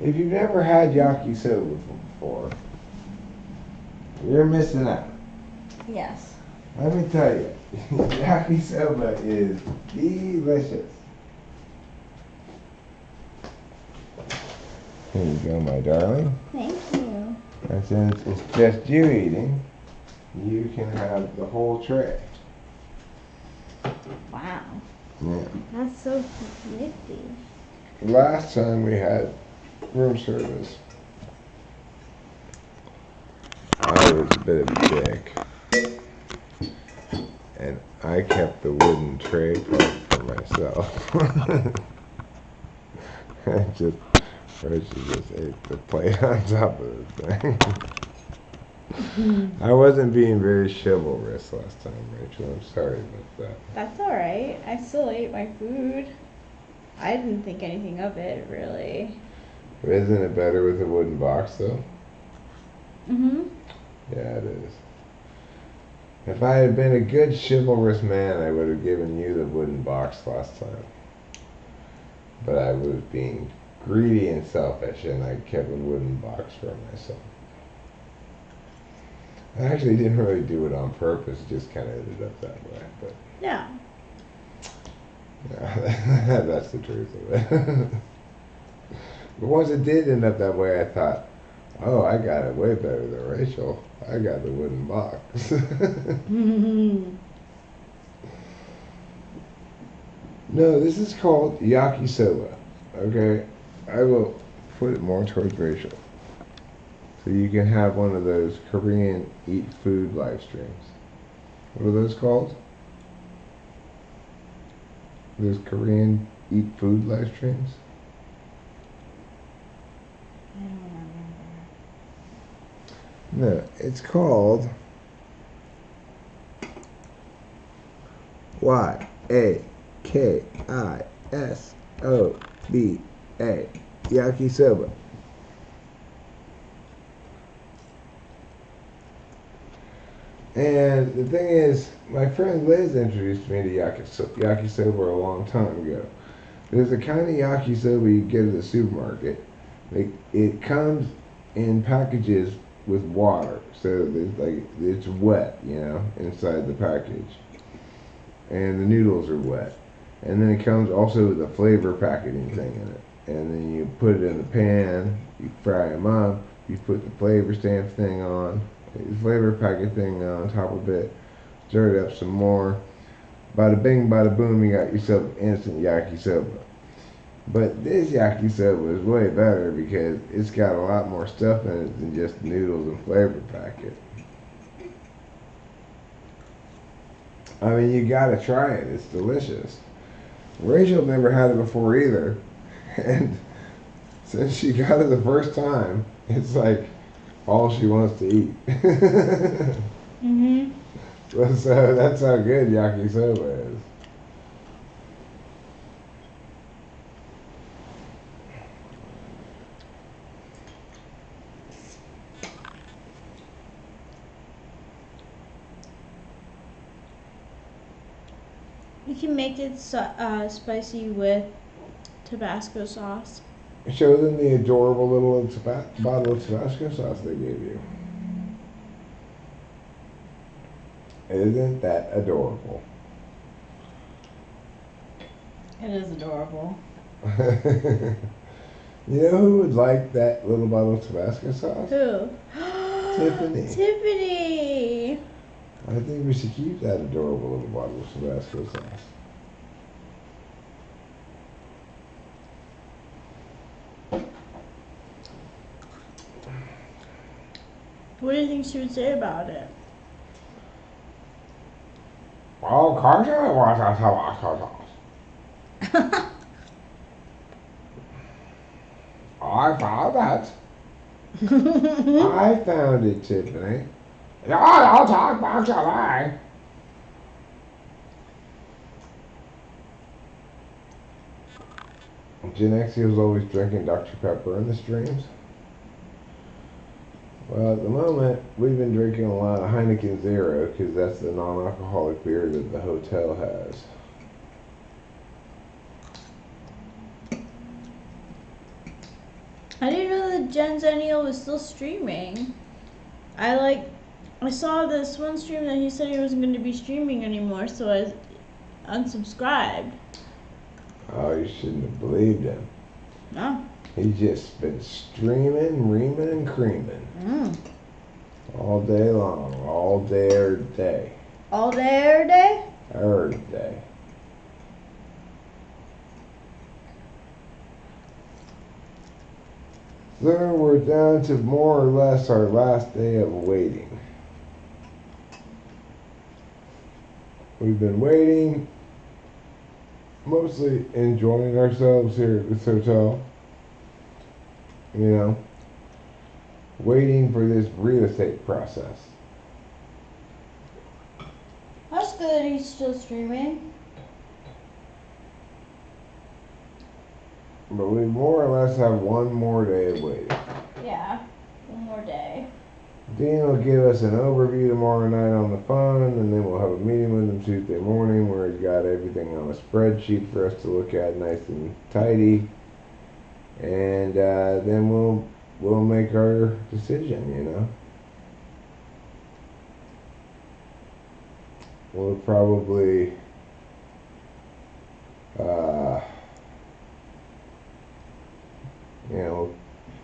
Speaker 2: If you've never had yakisoba before, you're missing out.
Speaker 1: Yes.
Speaker 2: Let me tell you, yakisoba is delicious. Here you go, my darling.
Speaker 1: Thank you.
Speaker 2: And since it's just you eating, you can have the whole tray.
Speaker 1: Wow.
Speaker 2: Yeah.
Speaker 1: That's so nifty.
Speaker 2: Last time we had room service, I was a bit of a dick. And I kept the wooden tray part for myself. Rachel just ate the plate on top of the thing. I wasn't being very chivalrous last time, Rachel. I'm sorry about that.
Speaker 1: That's alright. I still ate my food. I didn't think anything of it, really.
Speaker 2: Isn't it better with a wooden box, though?
Speaker 1: Mm-hmm.
Speaker 2: Yeah, it is. If I had been a good chivalrous man, I would have given you the wooden box last time. But I was being greedy and selfish, and I kept a wooden box for myself. I actually didn't really do it on purpose, it just kind of ended up that way. But
Speaker 1: Yeah.
Speaker 2: yeah, that's the truth of it. But once it did end up that way, I thought, oh, I got it way better than Rachel. I got the wooden box. No, this is called yakisoba. Okay, I will put it more towards racial. So you can have one of those Korean eat food live streams. What are those called? Those Korean eat food live streams?
Speaker 1: I don't remember.
Speaker 2: No, it's called YAKISOBA. Yakisoba. And the thing is, my friend Liz introduced me to yakisoba a long time ago. There's a kind of yakisoba you get at the supermarket. It comes in packages with water, so it's wet, inside the package, and the noodles are wet. And then it comes also with a flavor packaging thing in it. And then you put it in the pan, you fry them up, you put the flavor stamp thing on, the flavor packet thing on top of it, stir it up some more. Bada bing, bada boom, you got yourself instant yakisoba. But this yakisoba is way better because it's got a lot more stuff in it than just noodles and flavor packet. I mean, you gotta try it. It's delicious. Rachel never had it before either. And since she got it the first time, it's like all she wants to eat.
Speaker 1: Mhm.
Speaker 2: So that's how good yakisoba is.
Speaker 1: You can make it spicy with Tabasco sauce.
Speaker 2: Show them the adorable little bottle of Tabasco sauce they gave you. Isn't that adorable?
Speaker 1: It is adorable.
Speaker 2: You know who would like that little bottle of Tabasco sauce?
Speaker 1: Who?
Speaker 2: Tiffany.
Speaker 1: Tiffany!
Speaker 2: I think we should keep that adorable little bottle of Tabasco sauce.
Speaker 1: What do you think she would say about it?
Speaker 2: Of course I want a Tabasco sauce. I found that. I found it, Tiffany. Yeah, I'll talk about July. Genexia was always drinking Dr. Pepper in the streams. Well, at the moment, we've been drinking a lot of Heineken Zero because that's the non-alcoholic beer that the hotel has.
Speaker 1: I didn't know that Jen Zennial was still streaming. I saw this one stream that he said he wasn't going to be streaming anymore, so I unsubscribed.
Speaker 2: Oh, you shouldn't have believed him.
Speaker 1: No.
Speaker 2: He's just been streaming, reaming, and creaming.
Speaker 1: Mm.
Speaker 2: All day long. All day, every day.
Speaker 1: All day, every day?
Speaker 2: Every day. So we're down to more or less our last day of waiting. We've been waiting, mostly enjoying ourselves here at this hotel. Waiting for this real estate process.
Speaker 1: That's good that he's still streaming.
Speaker 2: But we more or less have one more day of waiting.
Speaker 1: Yeah, one more day.
Speaker 2: Dean will give us an overview tomorrow night on the phone, and then we'll have a meeting with him Tuesday morning where he's got everything on a spreadsheet for us to look at nice and tidy. And then we'll make our decision, We'll probably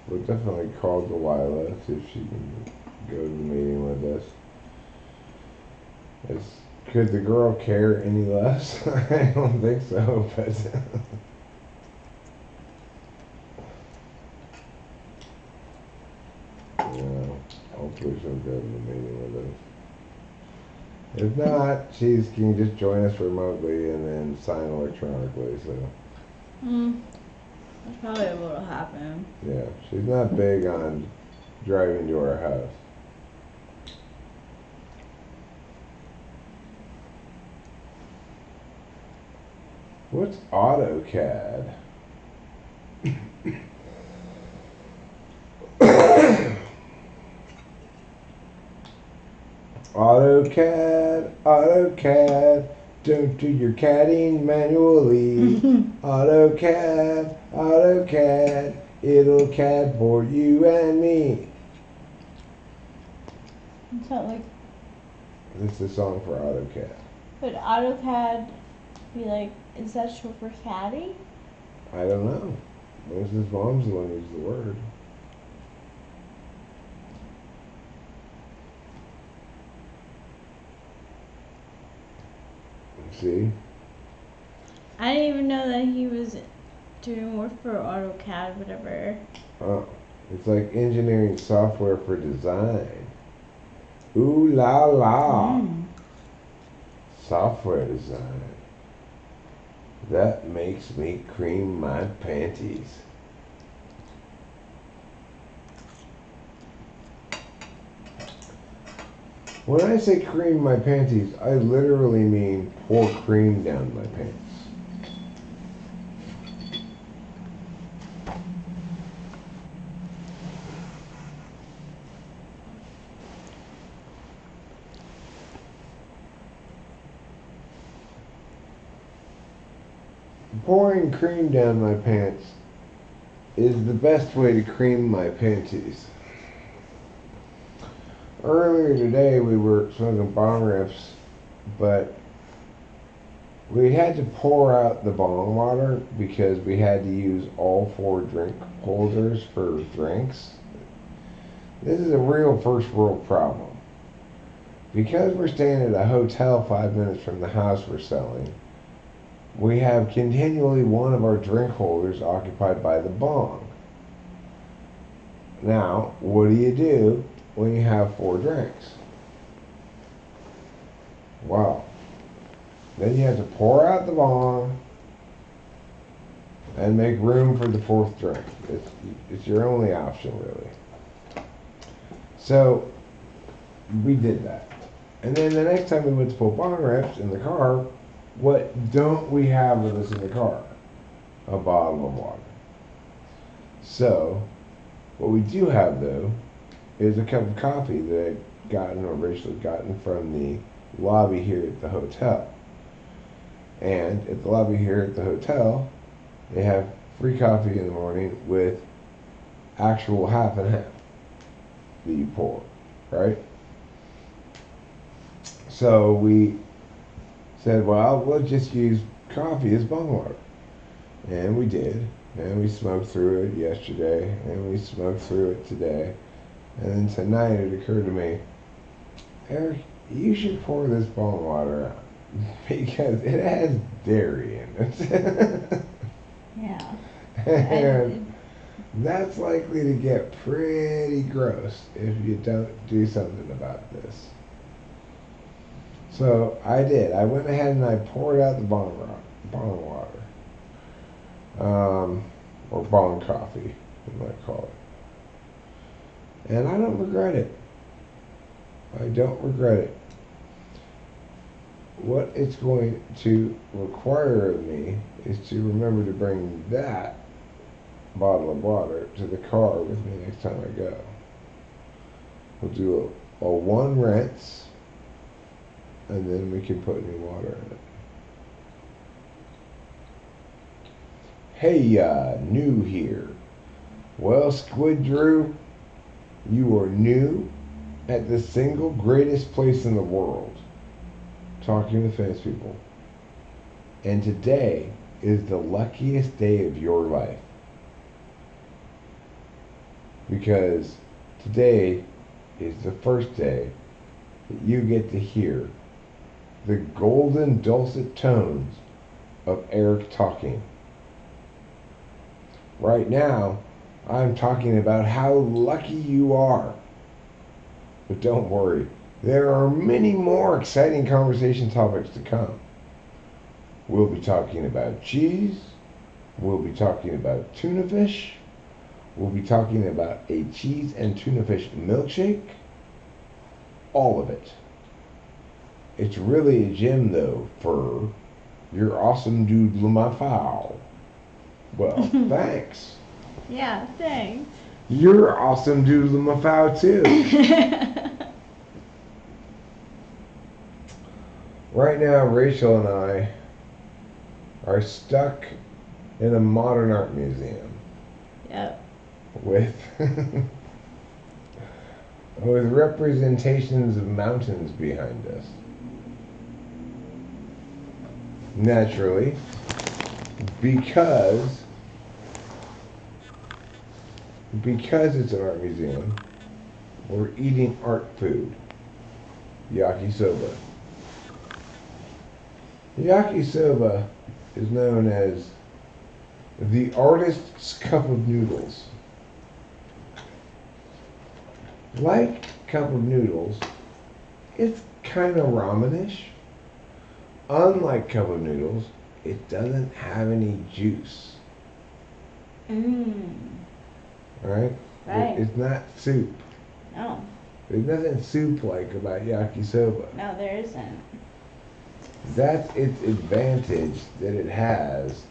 Speaker 2: we'll definitely call Delilah, see if she can go to the meeting with us. Could the girl care any less? I don't think so, but If not, she can just join us remotely and then sign electronically. So
Speaker 1: That's probably what'll happen.
Speaker 2: yeah, she's not big on driving to our house. What's AutoCAD? AutoCAD, AutoCAD, don't do your CADing manually. AutoCAD, AutoCAD, it'll CAD for you and me.
Speaker 1: It's not like,
Speaker 2: This is a song for AutoCAD.
Speaker 1: would AutoCAD be like, is that short for caddy?
Speaker 2: I don't know. Mrs. Mom's the one who used the word. See?
Speaker 1: I didn't even know that he was doing work for AutoCAD, whatever.
Speaker 2: Oh, it's like engineering software for design. Ooh la la. Software design. That makes me cream my panties. When I say cream my panties, I literally mean pour cream down my pants. Pouring cream down my pants is the best way to cream my panties. Earlier today we were smoking bong rips, but we had to pour out the bong water because we had to use all 4 drink holders for drinks. This is a real first world problem. Because we're staying at a hotel 5 minutes from the house we're selling, we have continually one of our drink holders occupied by the bong. Now, what do you do when you have 4 drinks? Well, then you have to pour out the bong and make room for the 4th drink. It's your only option, really. So, we did that. And then the next time we went to pull bong rips in the car, what don't we have with us in the car? A bottle of water. So, what we do have though is a cup of coffee that I'd originally gotten from the lobby here at the hotel. And at the lobby here at the hotel, they have free coffee in the morning with actual half and half that you pour, right? So we said, well, we'll just use coffee as bong water. And we did. And we smoked through it yesterday. And we smoked through it today. And then tonight it occurred to me, Eric, you should pour this bong water out. Because it has dairy in it.
Speaker 1: Yeah.
Speaker 2: And that's likely to get pretty gross if you don't do something about this. So I did. I went ahead and I poured out the bong water. Or bong coffee, you might call it. And I don't regret it. I don't regret it. What it's going to require of me is to remember to bring that bottle of water to the car with me next time I go. We'll do a 1 rinse, and then we can put new water in it. Hey, new here. Well, Squid Drew, you are new at the single greatest place in the world, talking to fence people. And today is the luckiest day of your life. Because today is the first day that you get to hear the golden dulcet tones of Eric talking. Right now, I'm talking about how lucky you are. But don't worry, There are many more exciting conversation topics to come. We'll be talking about cheese. We'll be talking about tuna fish. We'll be talking about a cheese and tuna fish milkshake. All of it. It's really a gem, though, for your awesome dude Lumafau. Well, thanks.
Speaker 1: Yeah, thanks.
Speaker 2: You're awesome dude Lumafau, too. Right now, Rachel and I are stuck in a modern art museum
Speaker 1: Yep.
Speaker 2: with with representations of mountains behind us. Naturally, because it's an art museum, we're eating art food, yakisoba. Yakisoba is known as the artist's cup of noodles. Like cup of noodles, it's kind of ramen-ish. Unlike cup of noodles, it doesn't have any juice. Right?
Speaker 1: Right.
Speaker 2: It's not soup.
Speaker 1: No.
Speaker 2: There's nothing soup-like about yakisoba.
Speaker 1: No, there isn't.
Speaker 2: That's its advantage that it has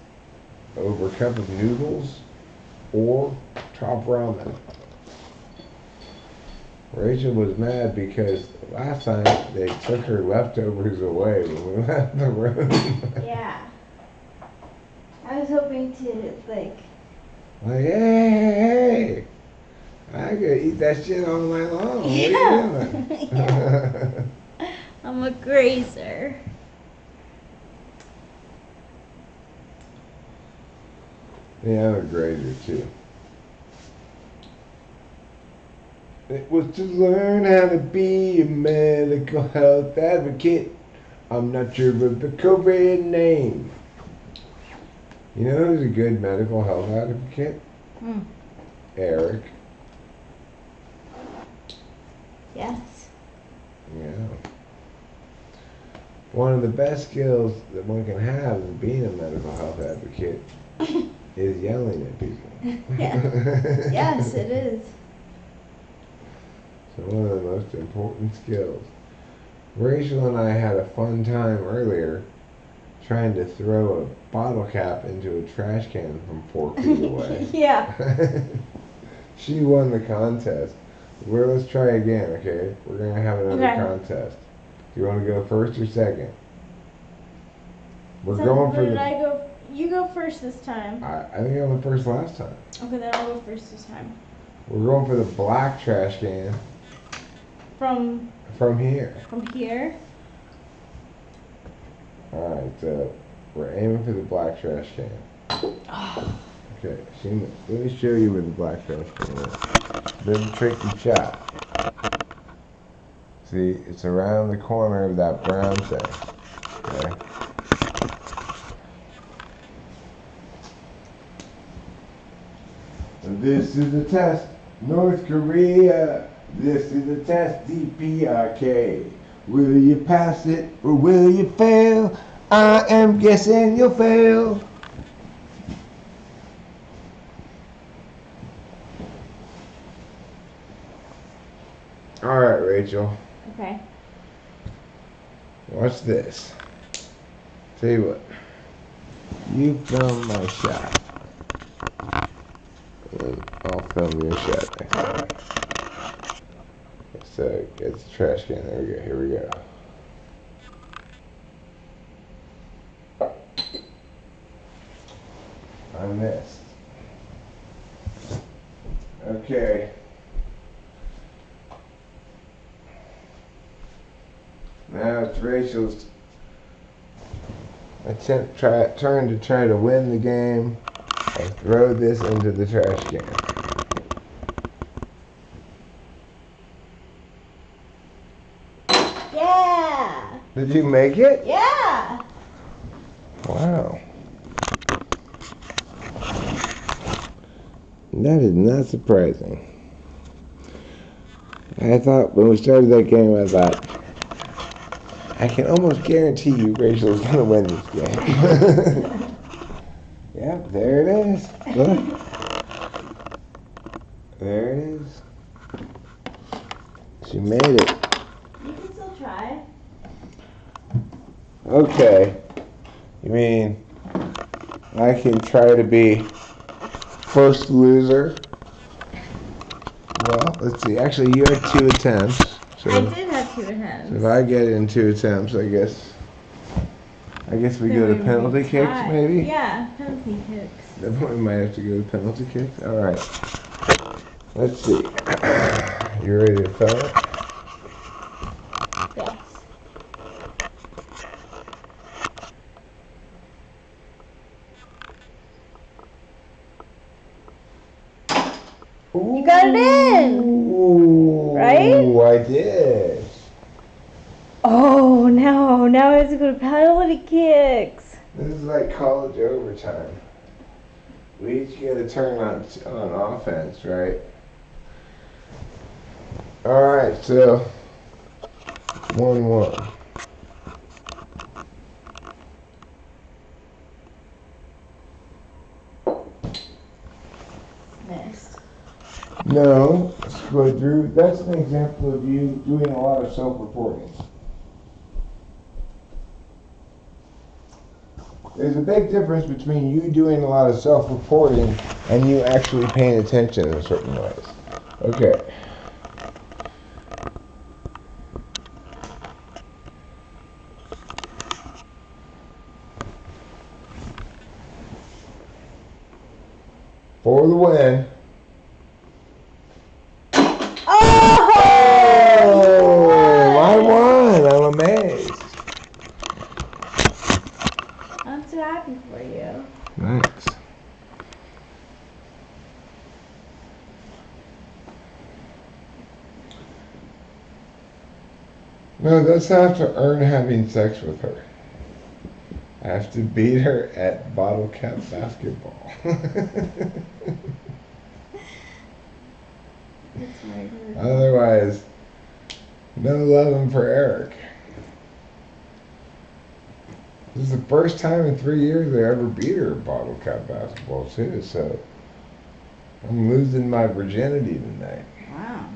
Speaker 2: over cup of noodles or top ramen. Rachel was mad because last time they took her leftovers away when we left the room.
Speaker 1: Yeah. I was hoping to,
Speaker 2: Like, hey, I could eat that shit all night long. What are you doing?
Speaker 1: I'm a grazer.
Speaker 2: Yeah, I'm a grazer too. It was to learn how to be a medical health advocate. I'm not sure of the COVID name. You know who's a good medical health advocate? Eric.
Speaker 1: Yes.
Speaker 2: Yeah. One of the best skills that one can have in being a medical health advocate is yelling at people.
Speaker 1: Yeah. Yes, it is.
Speaker 2: So one of the most important skills. Rachel and I had a fun time earlier trying to throw a bottle cap into a trash can from 4 feet away.
Speaker 1: Yeah.
Speaker 2: She won the contest. Well, let's try again, okay? We're going to have another
Speaker 1: Okay.
Speaker 2: contest. Do you want to go first or second? We're
Speaker 1: So
Speaker 2: going for
Speaker 1: where did
Speaker 2: the...
Speaker 1: I go? You go first this time.
Speaker 2: I think I went first last time.
Speaker 1: Okay, then I'll go first this time.
Speaker 2: We're going for the black trash can
Speaker 1: From
Speaker 2: here.
Speaker 1: here.
Speaker 2: Alright, so we're aiming for the black trash can. Okay, let me show you where the black trash can is. Bit of a tricky shot. See, it's around the corner of that brown thing. Okay. This is a test, North Korea. This is a test, DPRK. Will you pass it or will you fail? I am guessing you'll fail. Alright, Rachel.
Speaker 1: Okay.
Speaker 2: Watch this. Tell you what. You film my shot. And I'll film your shot next time. So it's a trash can. There we go. Here we go. I missed. Okay. Now it's Rachel's turn to try to win the game and throw this into the trash can.
Speaker 1: Yeah.
Speaker 2: Did you make it?
Speaker 1: Yeah.
Speaker 2: Wow. That is not surprising. I thought when we started that game, I thought, I can almost guarantee you Rachel's going to win this game. Yep, there it is. Look. There it is. She made it.
Speaker 1: You can still try.
Speaker 2: Okay. You mean I can try to be first loser? Well, let's see. Actually, you had 2 attempts. So,
Speaker 1: I did have 2 attempts.
Speaker 2: so if I get it in 2 attempts, I guess we
Speaker 1: Then
Speaker 2: go to
Speaker 1: we
Speaker 2: penalty
Speaker 1: would
Speaker 2: kicks,
Speaker 1: tie.
Speaker 2: maybe?
Speaker 1: Yeah, penalty kicks.
Speaker 2: Then we might have to go to penalty kicks. All right. Let's see. You ready to throw it?
Speaker 1: Yes. You got it in!
Speaker 2: Ooh,
Speaker 1: Right?
Speaker 2: I did.
Speaker 1: Oh, now I have to go to penalty kicks.
Speaker 2: This is like college overtime. We each get a turn on offense, right? All right, so 1-1.
Speaker 1: Missed.
Speaker 2: No, but Drew, that's an example of you doing a lot of self-reporting. There's a big difference between you doing a lot of self-reporting and you actually paying attention in certain ways. Okay. For the win.
Speaker 1: Oh!
Speaker 2: I won! I'm amazed.
Speaker 1: I'm so happy for you.
Speaker 2: Thanks. No, that's have to earn having sex with her. I have to beat her at bottle cap basketball.
Speaker 1: It's weird.
Speaker 2: Otherwise, no loving for Eric. This is the first time in 3 years I ever beat her at bottle cap basketball too, so I'm losing my virginity tonight.
Speaker 1: Wow.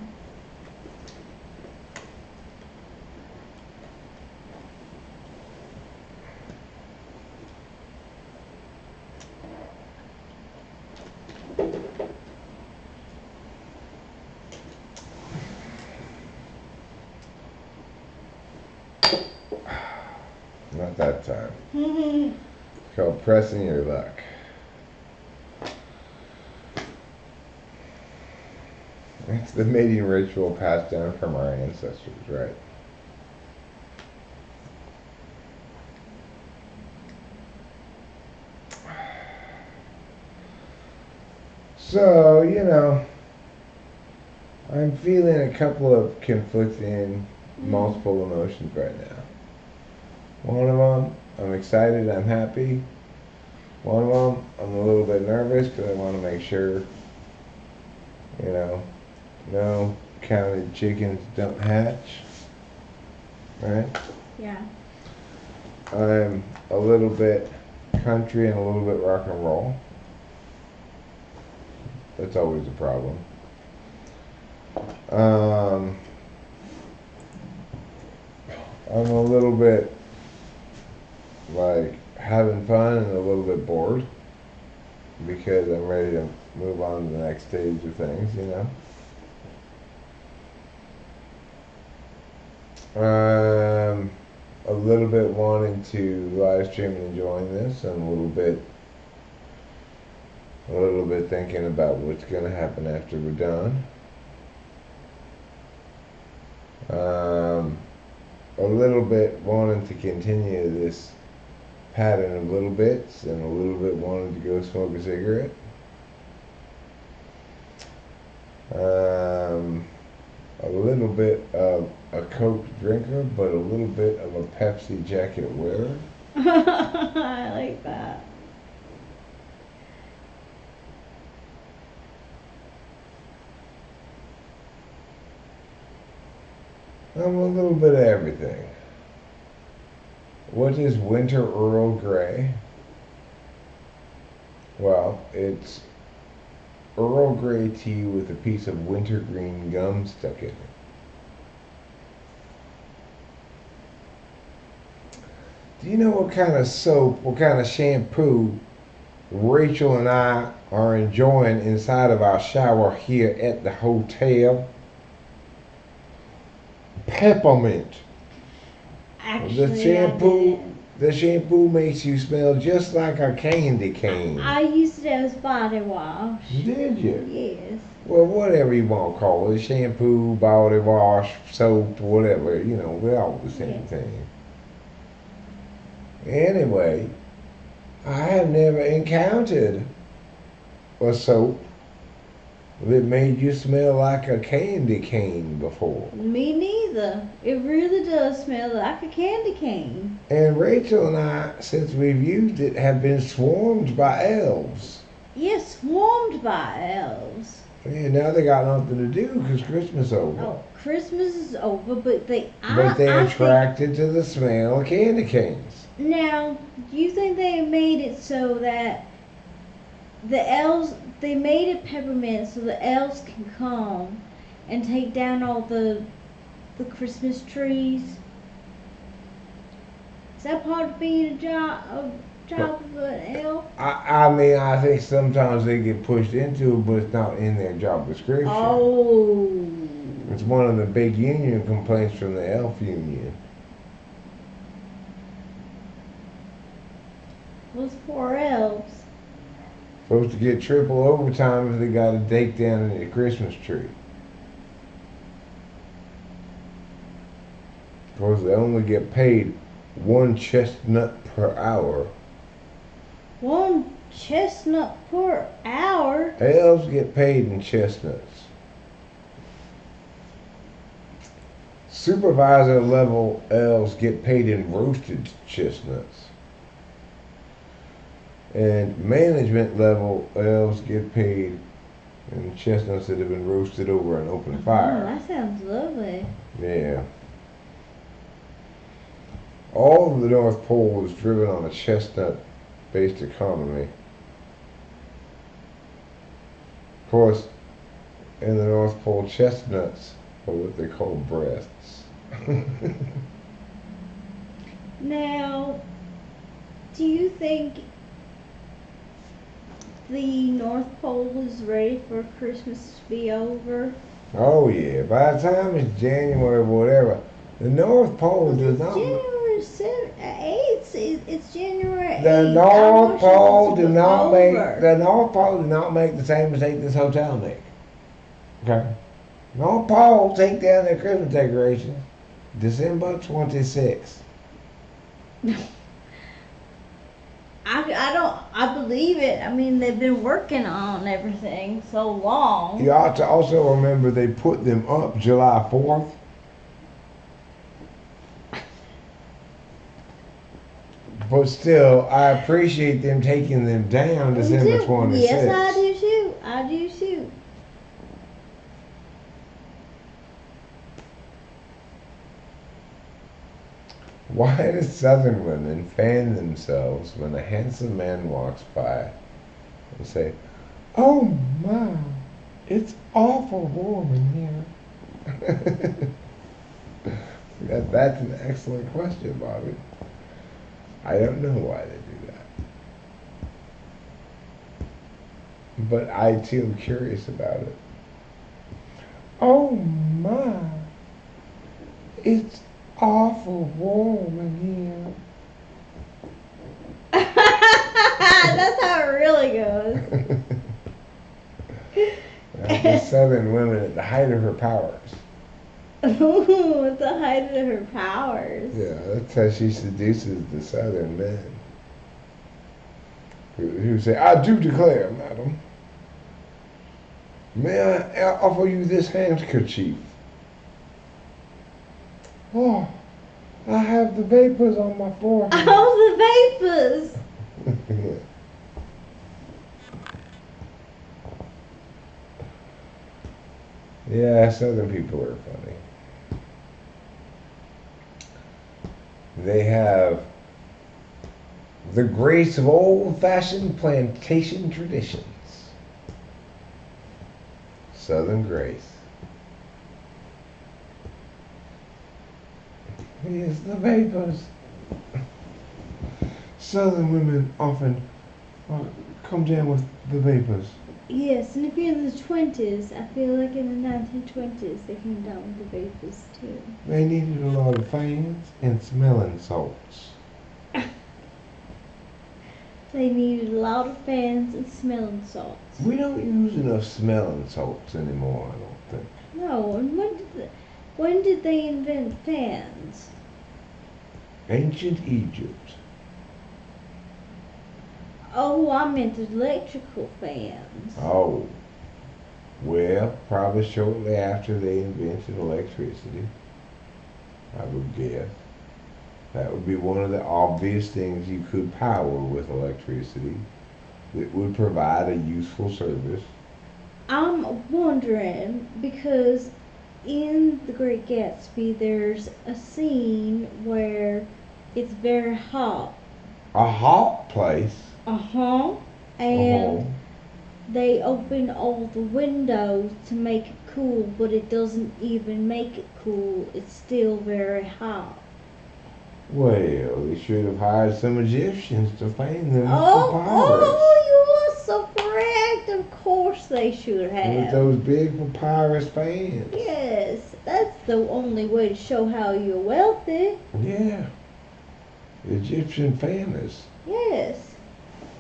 Speaker 2: Not that time. It's called pressing your luck. It's the mating ritual passed down from our ancestors, right? So, I'm feeling a couple of conflicting, multiple emotions right now. One of them, I'm excited, I'm happy. One of them, I'm a little bit nervous because I want to make sure, no counted chickens don't hatch. Right?
Speaker 1: Yeah.
Speaker 2: I'm a little bit country and a little bit rock and roll. That's always a problem. I'm a little bit like having fun and a little bit bored because I'm ready to move on to the next stage of things, A little bit wanting to live stream and enjoying this, and a little bit thinking about what's going to happen after we're done. A little bit wanting to continue this pattern of little bits, and a little bit wanting to go smoke a cigarette. A little bit of a Coke drinker, but a little bit of a Pepsi jacket wearer.
Speaker 1: I like that.
Speaker 2: I'm a little bit of everything. What is winter Earl Grey? Well, it's Earl Grey tea with a piece of wintergreen gum stuck in it. Do you know what kind of soap, what kind of shampoo Rachel and I are enjoying inside of our shower here at the hotel? Peppermint.
Speaker 1: Actually,
Speaker 2: The shampoo,
Speaker 1: I didn't.
Speaker 2: the shampoo makes you smell just like a candy cane.
Speaker 1: I used it as body wash.
Speaker 2: Did you?
Speaker 1: Yes.
Speaker 2: Well, whatever you want to call it, shampoo, body wash, soap, whatever, we're all the same
Speaker 1: Yes.
Speaker 2: thing. Anyway, I have never encountered a soap that made you smell like a candy cane before.
Speaker 1: Me neither. It really does smell like a candy cane.
Speaker 2: And Rachel and I, since we've used it, have been swarmed by elves.
Speaker 1: Yes, swarmed by elves.
Speaker 2: Yeah, now they got nothing to do because Christmas over.
Speaker 1: Oh, Christmas is over, but they.
Speaker 2: But they
Speaker 1: I think,
Speaker 2: attracted to the smell of candy canes.
Speaker 1: now, do you think they made it so that the elves? They made it peppermint so the elves can come and take down all the Christmas trees. Is that part of being a job of an elf?
Speaker 2: I mean, I think sometimes they get pushed into it, but it's not in their job description.
Speaker 1: Oh.
Speaker 2: It's one of the big union complaints from the elf union.
Speaker 1: Those poor elves.
Speaker 2: Supposed to get triple overtime if they got to take down the Christmas tree. Because they only get paid 1 chestnut per hour.
Speaker 1: 1 chestnut per hour.
Speaker 2: Elves get paid in chestnuts. Supervisor level elves get paid in roasted chestnuts. And management level elves get paid in chestnuts that have been roasted over an open
Speaker 1: Oh,
Speaker 2: fire.
Speaker 1: that sounds lovely.
Speaker 2: Yeah. All of the North Pole is driven on a chestnut-based economy. Of course, in the North Pole, chestnuts are what they call breasts.
Speaker 1: Now, do you think the North Pole is ready for Christmas to be over?
Speaker 2: Oh yeah, by the time it's January or whatever, the North Pole does not.
Speaker 1: January 8th. It's January 8th.
Speaker 2: The
Speaker 1: I
Speaker 2: North
Speaker 1: wish it
Speaker 2: Pole
Speaker 1: was
Speaker 2: do not make
Speaker 1: over.
Speaker 2: the North Pole do not make the same mistake this hotel make. Okay. North Pole take down their Christmas decorations December 26th.
Speaker 1: I believe it. I mean, they've been working on everything so long.
Speaker 2: You ought to also remember they put them up July 4th. But still, I appreciate them taking them down December 26th.
Speaker 1: Yes, I do too. I do too.
Speaker 2: Why do Southern women fan themselves when a handsome man walks by and say, "Oh my, it's awful warm in here"? That's an excellent question, Bobby. I don't know why they do that. But I too am curious about it. Oh my, it's awful warm in here.
Speaker 1: That's how it really goes.
Speaker 2: The Southern women at the height of her powers.
Speaker 1: Ooh, at the height of her powers.
Speaker 2: Yeah, that's how she seduces the Southern men. Who say, "I do declare, madam, may I offer you this handkerchief?" "Oh, I have the vapors on my forehead."
Speaker 1: Oh, the vapors.
Speaker 2: Yeah, Southern people are funny. They have the grace of old-fashioned plantation traditions. Southern grace. Yes, the vapors. Southern women often come down with the vapors.
Speaker 1: Yes, and if you're in the 20s, I feel like in the 1920s they came down with the vapors too.
Speaker 2: They needed a lot of fans and smelling salts.
Speaker 1: They needed a lot of fans and smelling salts.
Speaker 2: We don't use enough smelling salts anymore, I don't think.
Speaker 1: No, and when did they invent fans?
Speaker 2: Ancient Egypt.
Speaker 1: Oh, I meant electrical fans.
Speaker 2: Oh. Well, probably shortly after they invented electricity, I would guess. That would be one of the obvious things you could power with electricity that would provide a useful service.
Speaker 1: I'm wondering because in The Great Gatsby there's a scene where it's very hot.
Speaker 2: A hot place.
Speaker 1: Uh-huh. And they open all the windows to make it cool, but it doesn't even make it cool. It's still very hot.
Speaker 2: Well, they should have hired some Egyptians to fan them with
Speaker 1: Oh, you are so correct. Of course they should
Speaker 2: papyrus. With
Speaker 1: have.
Speaker 2: those big papyrus fans.
Speaker 1: Yes, that's the only way to show how you're wealthy.
Speaker 2: Yeah. Egyptian fanners.
Speaker 1: Yes.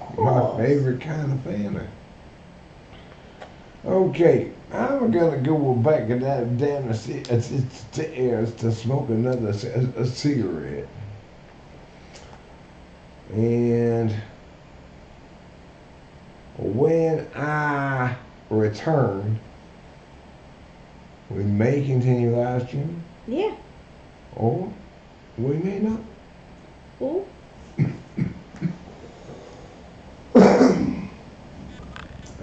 Speaker 1: Of
Speaker 2: My
Speaker 1: course.
Speaker 2: favorite kind of fanner. Okay, I'm gonna go back to that damn stairs to smoke another a cigarette. And when I return, we may continue live streaming,
Speaker 1: Yeah.
Speaker 2: or we may not.
Speaker 1: Cool.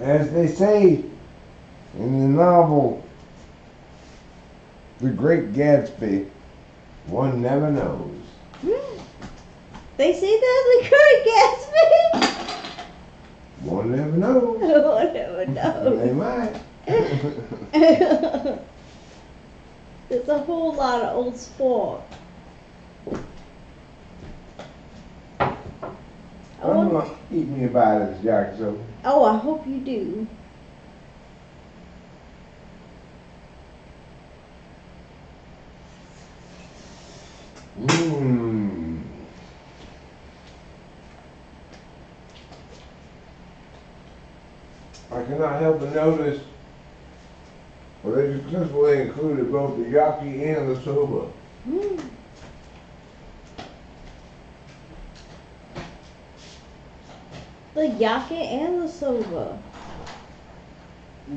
Speaker 2: As they say in the novel The Great Gatsby, one never knows.
Speaker 1: They say that the Great Gatsby.
Speaker 2: One never knows.
Speaker 1: One never knows.
Speaker 2: They might.
Speaker 1: There's a whole lot of old sport.
Speaker 2: I'm gonna eat me a bite of this yakisoba.
Speaker 1: Oh, I hope you do.
Speaker 2: Mmm. I cannot help but notice, well, they successfully included both the yaki and the soba.
Speaker 1: Mm. The yaki and the soba.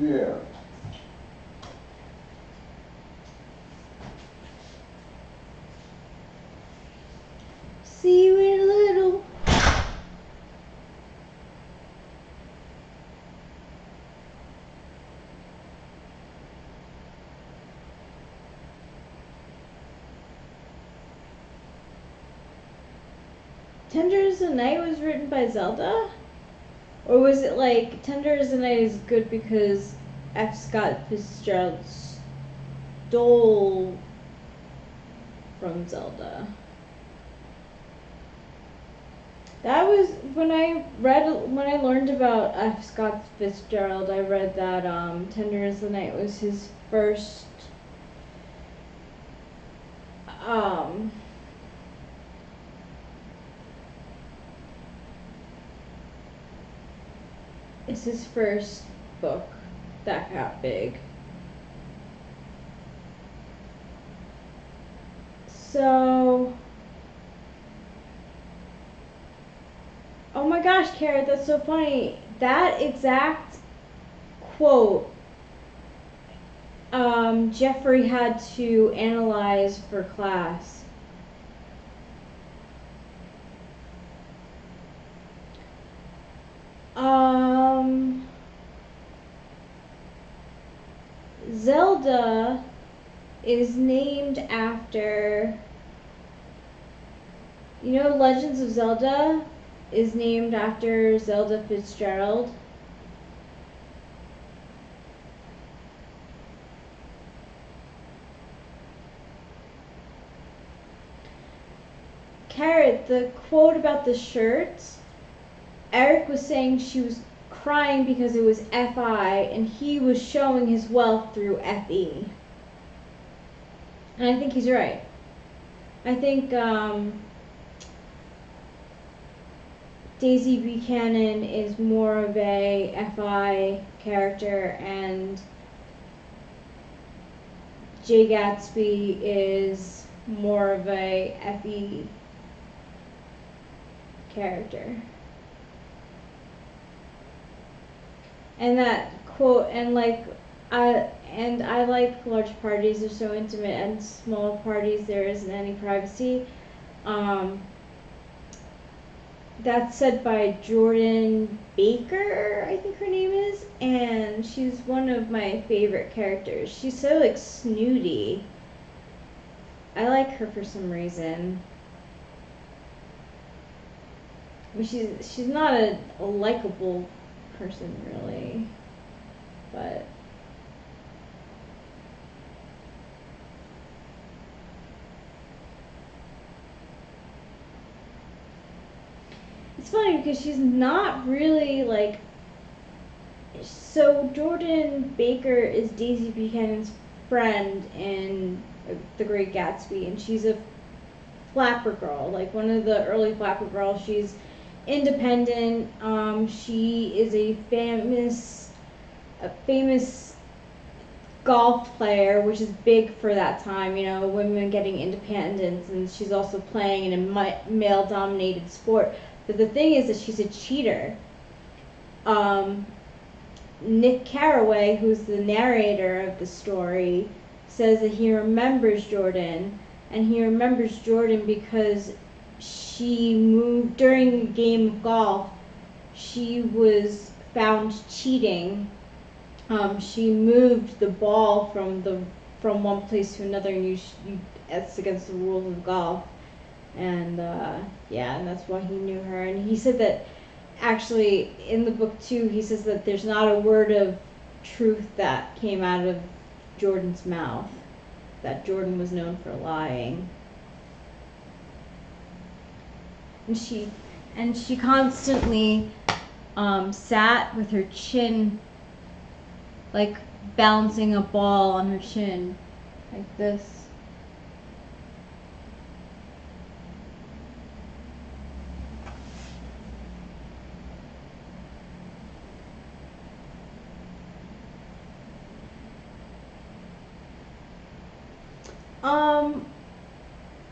Speaker 2: Yeah.
Speaker 1: See you in a little. Tender as the Night was written by Zelda? Or was it like Tender as the Night is good because F. Scott Fitzgerald stole from Zelda? That was when I learned about F. Scott Fitzgerald. I read that Tender as the Night was his first it's his first book that got big. So, oh my gosh, Carrot, that's so funny. That exact quote, Jeffrey had to analyze for class. Zelda is named after You know, Legends of Zelda is named after Zelda Fitzgerald. Carrot, the quote about the shirts, Eric was saying she was crying because it was FI and he was showing his wealth through FE. And I think he's right. I think Daisy Buchanan is more of a FI character and Jay Gatsby is more of a FE character. And that quote, and like I like large parties, they're so intimate, and small parties there isn't any privacy. That's said by Jordan Baker, I think her name is, and she's one of my favorite characters. She's so like snooty. I like her for some reason. I mean, she's not a likable person really, but it's funny because she's not really like. So Jordan Baker is Daisy Buchanan's friend in The Great Gatsby, and she's a flapper girl, like one of the early flapper girls. She's independent. She is a famous golf player, which is big for that time. You know, women getting independence, and she's also playing in a male-dominated sport. But the thing is that she's a cheater. Nick Carraway, who's the narrator of the story, says that he remembers Jordan, and he remembers Jordan because she moved during a game of golf. She was found cheating. She moved the ball from one place to another, and that's against the rules of golf. And yeah, and that's why he knew her. And he said that actually in the book too, he says that there's not a word of truth that came out of Jordan's mouth. That Jordan was known for lying. And she constantly sat with her chin, like balancing a ball on her chin, like this.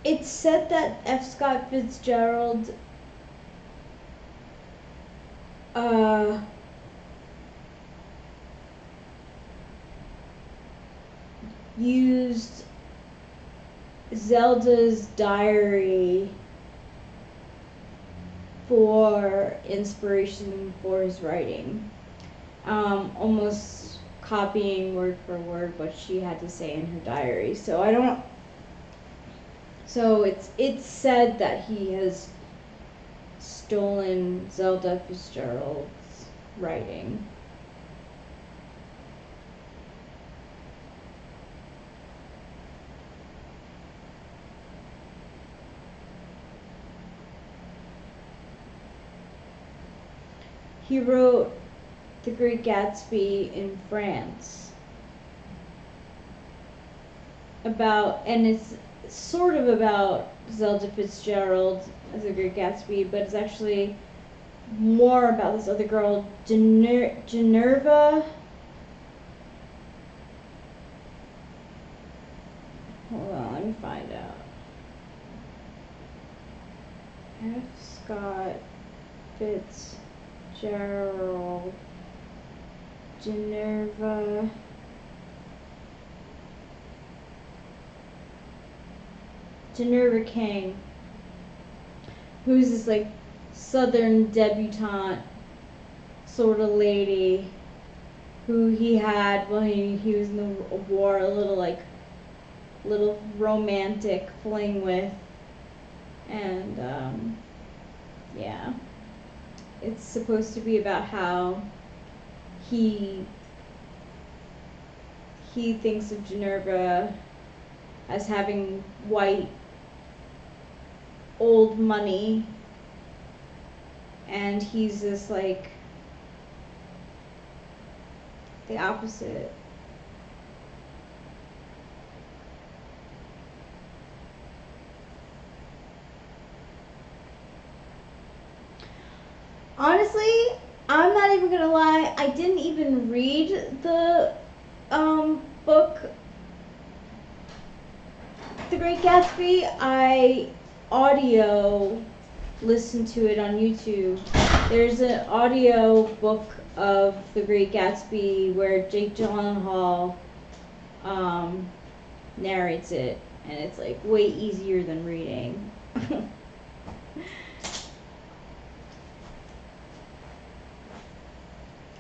Speaker 1: It's said that F. Scott Fitzgerald used Zelda's diary for inspiration for his writing, almost copying word for word what she had to say in her diary. So it's said that he has stolen Zelda Fitzgerald's writing. He wrote The Great Gatsby in France. And it's sort of about Zelda Fitzgerald as The Great Gatsby, but it's actually more about this other girl, Generva. Hold on, let me find out. F. Scott Fitzgerald, Generva. Generva King, who's this like southern debutante sort of lady who he had while he was in the war, a little romantic fling with. And yeah, it's supposed to be about how he thinks of Minerva as having white old money, and he's this like the opposite. Honestly, I'm not even gonna lie, I didn't even read the book The Great Gatsby. I audio listened to it on YouTube. There's an audio book of The Great Gatsby where Jake Gyllenhaal narrates it, and it's like way easier than reading.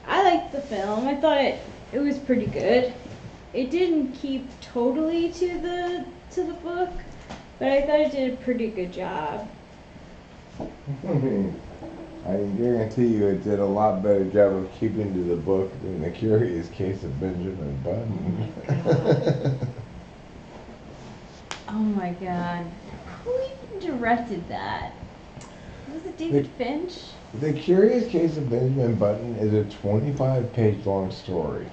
Speaker 1: I liked the film. I thought it was pretty good. It didn't keep totally to the book, but I thought it did a pretty good job.
Speaker 2: I can guarantee you it did a lot better job of keeping to the book than The Curious Case of Benjamin Button.
Speaker 1: Oh my god. Who even directed that? Was it David Finch?
Speaker 2: The Curious Case of Benjamin Button is a 25-page long story.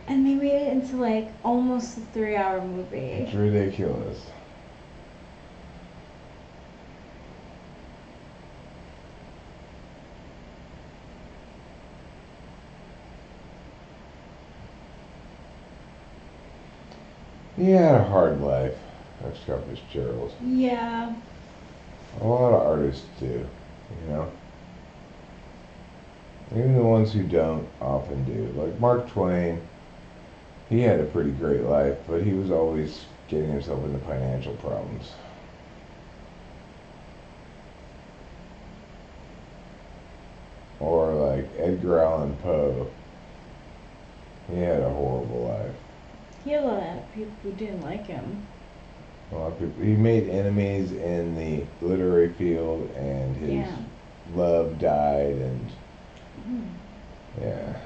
Speaker 1: And they made it into like almost a 3-hour movie.
Speaker 2: It's ridiculous. He had a hard life, Scott Fitzgerald.
Speaker 1: Yeah.
Speaker 2: A lot of artists do, you know. Even the ones who don't often do. Like Mark Twain, he had a pretty great life, but he was always getting himself into financial problems. Or like Edgar Allan Poe, he had a horrible life.
Speaker 1: He had a lot of people who didn't like him.
Speaker 2: A lot of people. He made enemies in the literary field, and his love died, and yeah.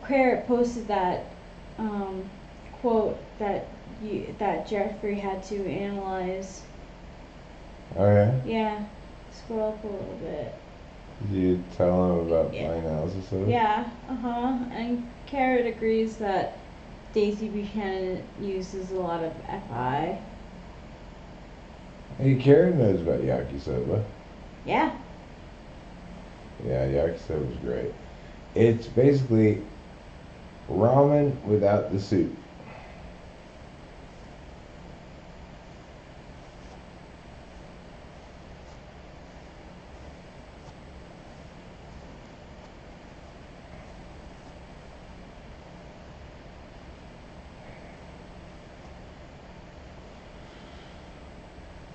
Speaker 1: Carrot posted that quote that Jeffrey had to analyze.
Speaker 2: Oh yeah?
Speaker 1: Yeah. Scroll up a little bit.
Speaker 2: Did you tell him about my analysis of it?
Speaker 1: Yeah, and Carrot agrees that Daisy Buchanan uses a lot of FI.
Speaker 2: Hey, Karen knows about yakisoba.
Speaker 1: Yeah.
Speaker 2: Yeah, yakisoba is great. It's basically ramen without the soup.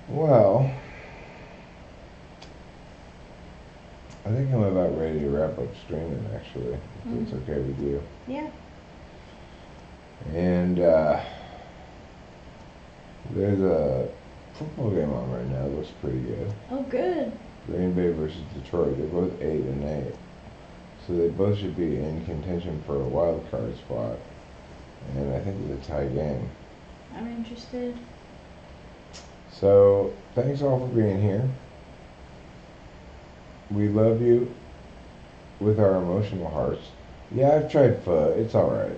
Speaker 2: Well, I think I'm about ready to wrap up streaming, actually, if it's okay with you.
Speaker 1: Yeah.
Speaker 2: And there's a football game on right now. It looks pretty good.
Speaker 1: Oh, good.
Speaker 2: Green Bay versus Detroit. They're both 8-8, so they both should be in contention for a wild card spot. And I think it's a tie game.
Speaker 1: I'm interested.
Speaker 2: So thanks all for being here. We love you with our emotional hearts. Yeah, I've tried pho. It's alright.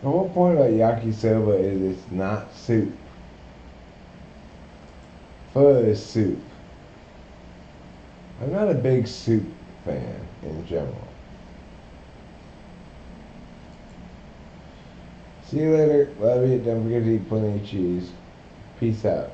Speaker 2: The whole point about yakisoba is it's not soup. Pho is soup. I'm not a big soup fan in general. See you later. Love you. Don't forget to eat plenty of cheese. Peace out.